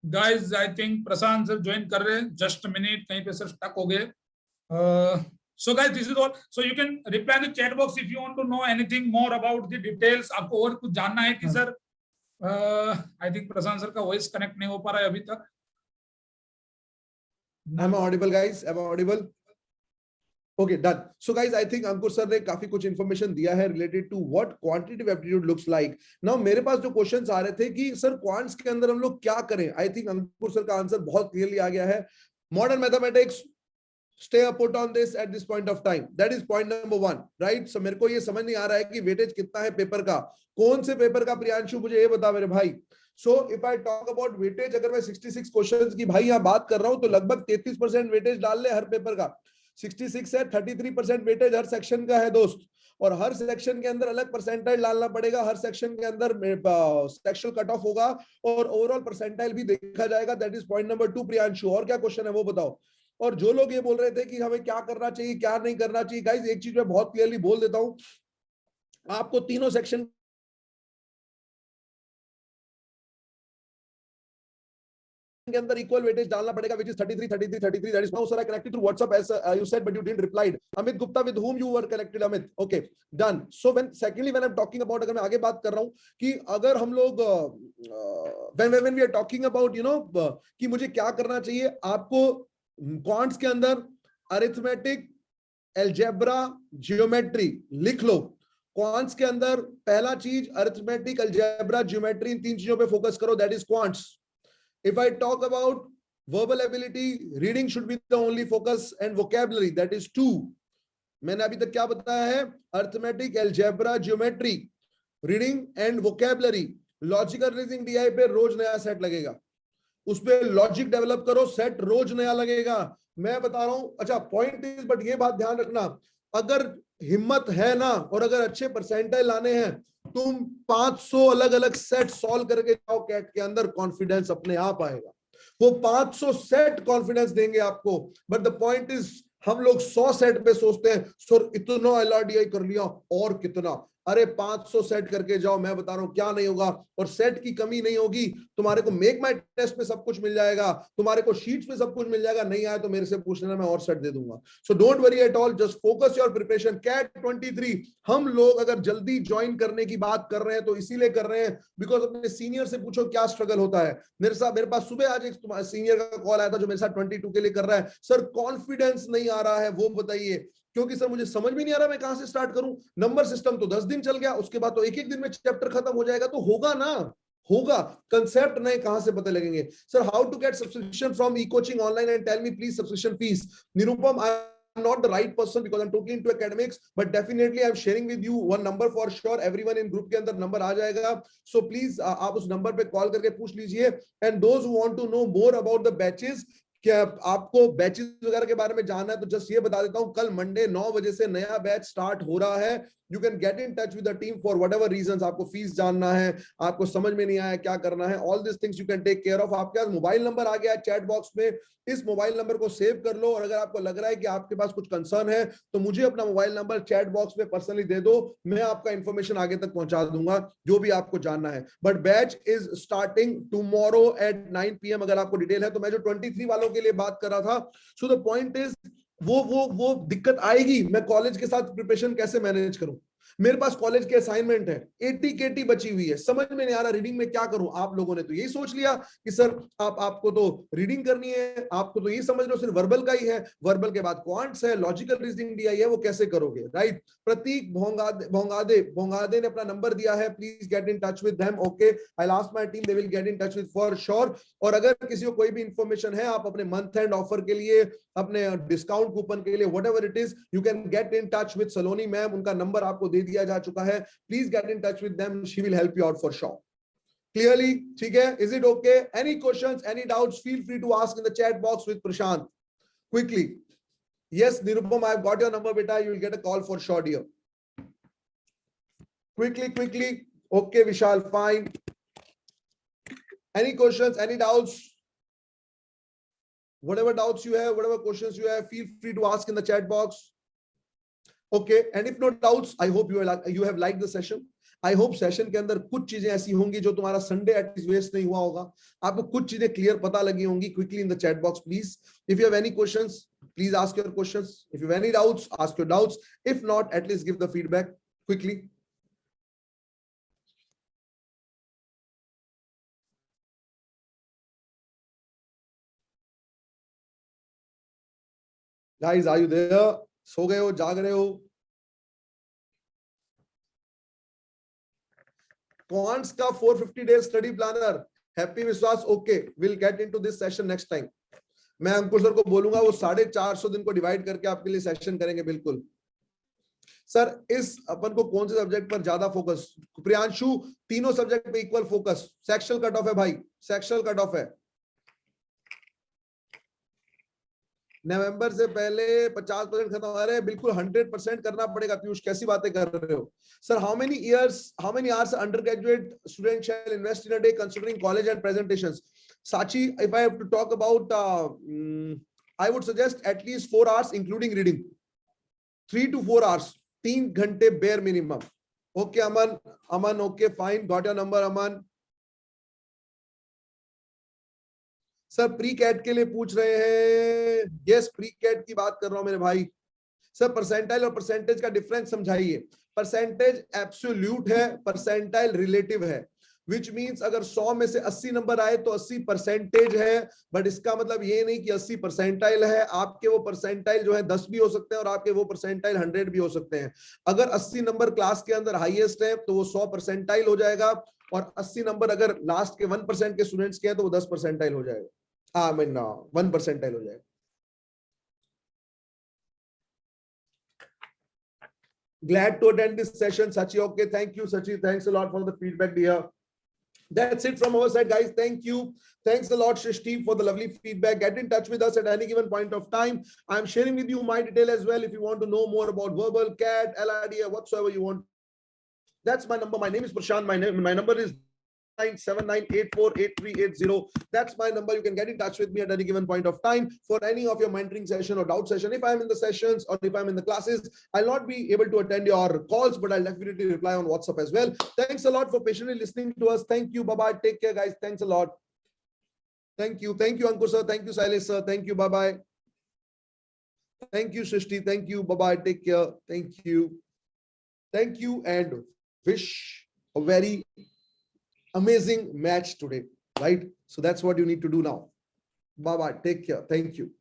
Guys I think Prashant sir join कर रहे हैं, जस्ट मिनट, कहीं पे सर स्टक हो गए। So guys, this is all. So you can reply in the chat box if you want to know anything more about the details. आपको और कुछ जानना है कि sir I think Prashant sir का वॉइस कनेक्ट नहीं हो पा रहा है अभी तक। Am I audible guys? Am I audible? Okay, done. So guys, I think Ankur sir ने काफी कुछ इन्फॉर्मेशन दिया है related to what quantitative aptitude looks like. Now मेरे पास जो क्वेश्चंस आ रहे थे कि सर क्वांट्स के अंदर हम लोग क्या करें, आई थिंक अंकुर सर का आंसर बहुत क्लियरली आ गया है। Modern mathematics, stay put on this at this point of time. That is point number 1, right? So मेरे को ये समझ नहीं आ रहा है कि वेटेज कितना है पेपर का, कौन से पेपर का, प्रियांशु मुझे ये बता मेरे भाई। So if I talk about weightage, अगर मैं 66 क्वेश्चंस की भाई यहाँ बात कर रहा हूँ तो लगभग 33% वेटेज डाल ले हर पेपर का। 66 है, 33% वेटेज हर सेक्शन का है दोस्त, और हर सेक्शन के अंदर अलग परसेंटाइल डालना पड़ेगा, हर सेक्शन के अंदर सेक्शनल कट ऑफ होगा और ओवरऑल परसेंटाइल भी देखा जाएगा। That is point number 2। Priyanshu और क्या क्वेश्चन है वो बताओ। और जो लोग ये बोल रहे थे कि हमें क्या करना चाहिए क्या नहीं करना चाहिए, गाइस एक चीज मैं बहुत क्लियरली बोल देता हूं, आपको तीनों सेक्शन के अंदर इक्वल वेटेज डालना पड़ेगा, which is 33 33 33. That is now sir I connected through WhatsApp as you said, but you didn't replied. Amit Gupta, with whom you were connected? Amit, okay, done. So when secondly when I'm talking about, अगर मैं आगे बात कर रहा हूं कि अगर हम लोग when we are talking about you know कि मुझे क्या करना चाहिए, आपको क्वांट्स के अंदर अरिथमेटिक, अलजेब्रा, जियोमेट्री लिख लो। क्वांट्स के अंदर पहला चीज अरिथमेटिक, अलजेब्रा, जियोमेट्री, इन तीन चीजों पे फोकस करो, that is quants. If I talk about verbal ability, reading should be the only focus and vocabulary, that is 2. मैंने अभी तक क्या बताया है, arithmetic, algebra, geometry, reading and vocabulary. Logical reasoning DI पे रोज नया सेट लगेगा, उस पे लॉजिक डेवलप करो, सेट रोज नया लगेगा। मैं बता रहा हूं, अच्छा पॉइंट इज, बट ये बात ध्यान रखना, अगर हिम्मत है ना और अगर अच्छे परसेंटाइल लाने हैं, तुम 500 अलग अलग सेट सॉल्व करके जाओ कैट के अंदर, कॉन्फिडेंस अपने आप आएगा। वो 500 सेट कॉन्फिडेंस देंगे आपको, बट द पॉइंट इज हम लोग 100 सेट पे सोचते हैं सर इतना LRDI कर लिया और कितना। अरे 500 सेट करके जाओ, मैं बता रहा हूं क्या नहीं होगा, और सेट की कमी नहीं होगी। तुम्हारे को मेक माई टेस्ट में सब कुछ मिल जाएगा, तुम्हारे को शीट्स में सब कुछ मिल जाएगा, नहीं आया तो मेरे से पूछ लेना, मैं और सेट दे दूंगा। So don't worry at all, just focus your preparation. CAT 23 हम लोग अगर जल्दी ज्वाइन करने की बात कर रहे हैं तो इसीलिए कर रहे हैं बिकॉज अपने सीनियर से पूछो क्या स्ट्रगल होता है। मेरे पास सुबह आज एक सीनियर का कॉल आया था जो मेरे साथ 22 के लिए कर रहा है, सर कॉन्फिडेंस नहीं आ रहा है, वो बताइए, क्योंकि सर मुझे समझ में नहीं आ रहा मैं कहां से स्टार्ट करूं। नंबर सिस्टम तो 10 दिन चल गया, उसके बाद तो एक दिन में चैप्टर खत्म हो जाएगा, तो होगा ना, होगा। कंसेप्ट नए कहां से पता लगेंगे। Sir how to get subscription from e coaching online and tell me please subscription fees. Nirupam, I'm not the right person because I'm talking into academics, but definitely I'm sharing with you one number for sure. Everyone in group के अंदर नंबर आ जाएगा, so please आप उस नंबर पे कॉल करके पूछ लीजिए। And those who want to know more about the batches, क्या आपको बैचेस वगैरह के बारे में जानना है तो जस्ट ये बता देता हूं, कल मंडे 9 बजे से नया बैच स्टार्ट हो रहा है। You can get in touch with the team for whatever reasons. आपको फीस जानना है, आपको समझ में नहीं आया क्या करना है, all this things you can take care of. आपके पास मोबाइल नंबर आ गया है चैट बॉक्स में, इस मोबाइल नंबर को सेव कर लो, और अगर आपको लग रहा है कि आपके पास कुछ कंसर्न है तो मुझे अपना मोबाइल नंबर चैट बॉक्स में पर्सनली दे दो, मैं आपका इंफॉर्मेशन आगे तक पहुंचा दूंगा जो भी आपको जानना है। But batch is starting tomorrow at 9 PM। अगर आपको डिटेल है तो मैं जो 23 वालों के लिए बात कर रहा था, सो द पॉइंट इज वो दिक्कत आएगी, मैं कॉलेज के साथ प्रिपरेशन कैसे मैनेज करूं। मेरे पास कॉलेज के असाइनमेंट है, 80 KT बची हुई है, समझ में नहीं आ रहा रीडिंग में क्या करूं। आप लोगों ने तो यही सोच लिया कि सर आपको तो रीडिंग करनी है, आपको तो ये समझ लो सिर्फ वर्बल का ही है, वर्बल के बाद क्वांट्स है, लॉजिकल रीजनिंग दिया है, वो कैसे करोगे, राइट। प्रतीक भोंगादे ने अपना नंबर दिया है, please get in touch with them. Okay, I will ask my team, they will get in touch with for sure. और अगर किसी को कोई भी इंफॉर्मेशन है, आप अपने मंथ एंड ऑफर के लिए, अपने डिस्काउंट कूपन के लिए, whatever it is, you can get in touch with Saloni ma'am. उनका नंबर आपको दे दिया जा चुका है, please get in touch with them, she will help you out for sure. Clearly, ठीक है, is it okay? Any questions, any doubts, feel free to ask in the chat box with Prashant quickly. Yes, Nirupam, I've got your number, beta. You will get a call for sure, dear. Quickly. Okay, Vishal, fine. Any questions, any doubts? Whatever doubts you have, whatever questions you have, feel free to ask in the chat box. Okay, and if no doubts, I hope you have liked the session. I hope session के अंदर कुछ चीजें ऐसी होंगी जो तुम्हारा संडे एटलीस्ट वेस्ट नहीं हुआ होगा, आपको कुछ चीजें क्लियर पता लगी होंगी। Quickly in the chat box, please. If you have any questions, please ask your questions. If you have any doubts, ask your doubts. If not, at least give the feedback quickly. Guys, are you there? सो गए हो, जाग रहे हो? क्वांट्स का 450 डेज स्टडी प्लानर, हैप्पी विश्वास, okay, will get into this session next time. मैं अंकुर सर को बोलूंगा वो 450 दिन को डिवाइड करके आपके लिए सेशन करेंगे। बिल्कुल सर, इस अपन को कौन से सब्जेक्ट पर ज्यादा फोकस? प्रियांशु, तीनों सब्जेक्ट पे equal focus. Sectional cut off है भाई, सेक्शनल कट ऑफ है। नवंबर से पहले 50% खत्म हो रहे हैं, बिल्कुल 100% करना पड़ेगा। पीयूष, कैसी बातें कर रहे हो sir? How many hours undergraduate student shall invest in a day considering college and presentations? Sachi, if I have to talk about, I would suggest at least 4 hours including reading, 3 to 4 hours, 3 घंटे bare minimum. Okay, Aman, okay, fine, got your number, Aman. Sir pre CAT के लिए पूछ रहे हैं? यस, प्री कैट की बात कर रहा हूं मेरे भाई। सर परसेंटाइल और परसेंटेज का डिफरेंस समझाइए। परसेंटेज एब्सोल्यूट है, परसेंटाइल रिलेटिव है, विच मीन्स अगर 100 में से 80 नंबर आए तो 80% है, बट इसका मतलब ये नहीं कि 80 परसेंटाइल है। आपके वो परसेंटाइल जो है 10 भी हो सकते हैं और आपके वो परसेंटाइल 100 भी हो सकते हैं। अगर 80 नंबर क्लास के अंदर हाईएस्ट है तो वो 100 परसेंटाइल हो जाएगा, और 80 नंबर अगर लास्ट के 1% के स्टूडेंट्स के हैं तो वो 10 परसेंटाइल हो जाएगा। 1 परसेंटाइल हो जाएगा। Glad to attend this session, Sachi. Okay, thank you, Sachi. Thanks a lot for the feedback, dear. That's it from our side, guys. Thank you. Thanks a lot, Shrishti, for the lovely feedback. Get in touch with us at any given point of time. I'm sharing with you my detail as well if you want to know more about verbal, CAT, LRD, or whatsoever you want. That's my number. My name is Prashant. My number is 9979848380. That's my number. You can get in touch with me at any given point of time for any of your mentoring session or doubt session. If I'm in the sessions or if I'm in the classes, I'll not be able to attend your calls, but I'll definitely reply on WhatsApp as well. Thanks a lot for patiently listening to us. Thank you. Bye-bye. Take care, guys. Thanks a lot. Thank you. Thank you, Ankur sir. Thank you, Silas sir. Thank you. Bye-bye. Thank you, Srishti. Thank you. Bye-bye. Take care. Thank you. Thank you, and wish a very amazing match today, right? So that's what you need to do now. Bye-bye. Take care. Thank you.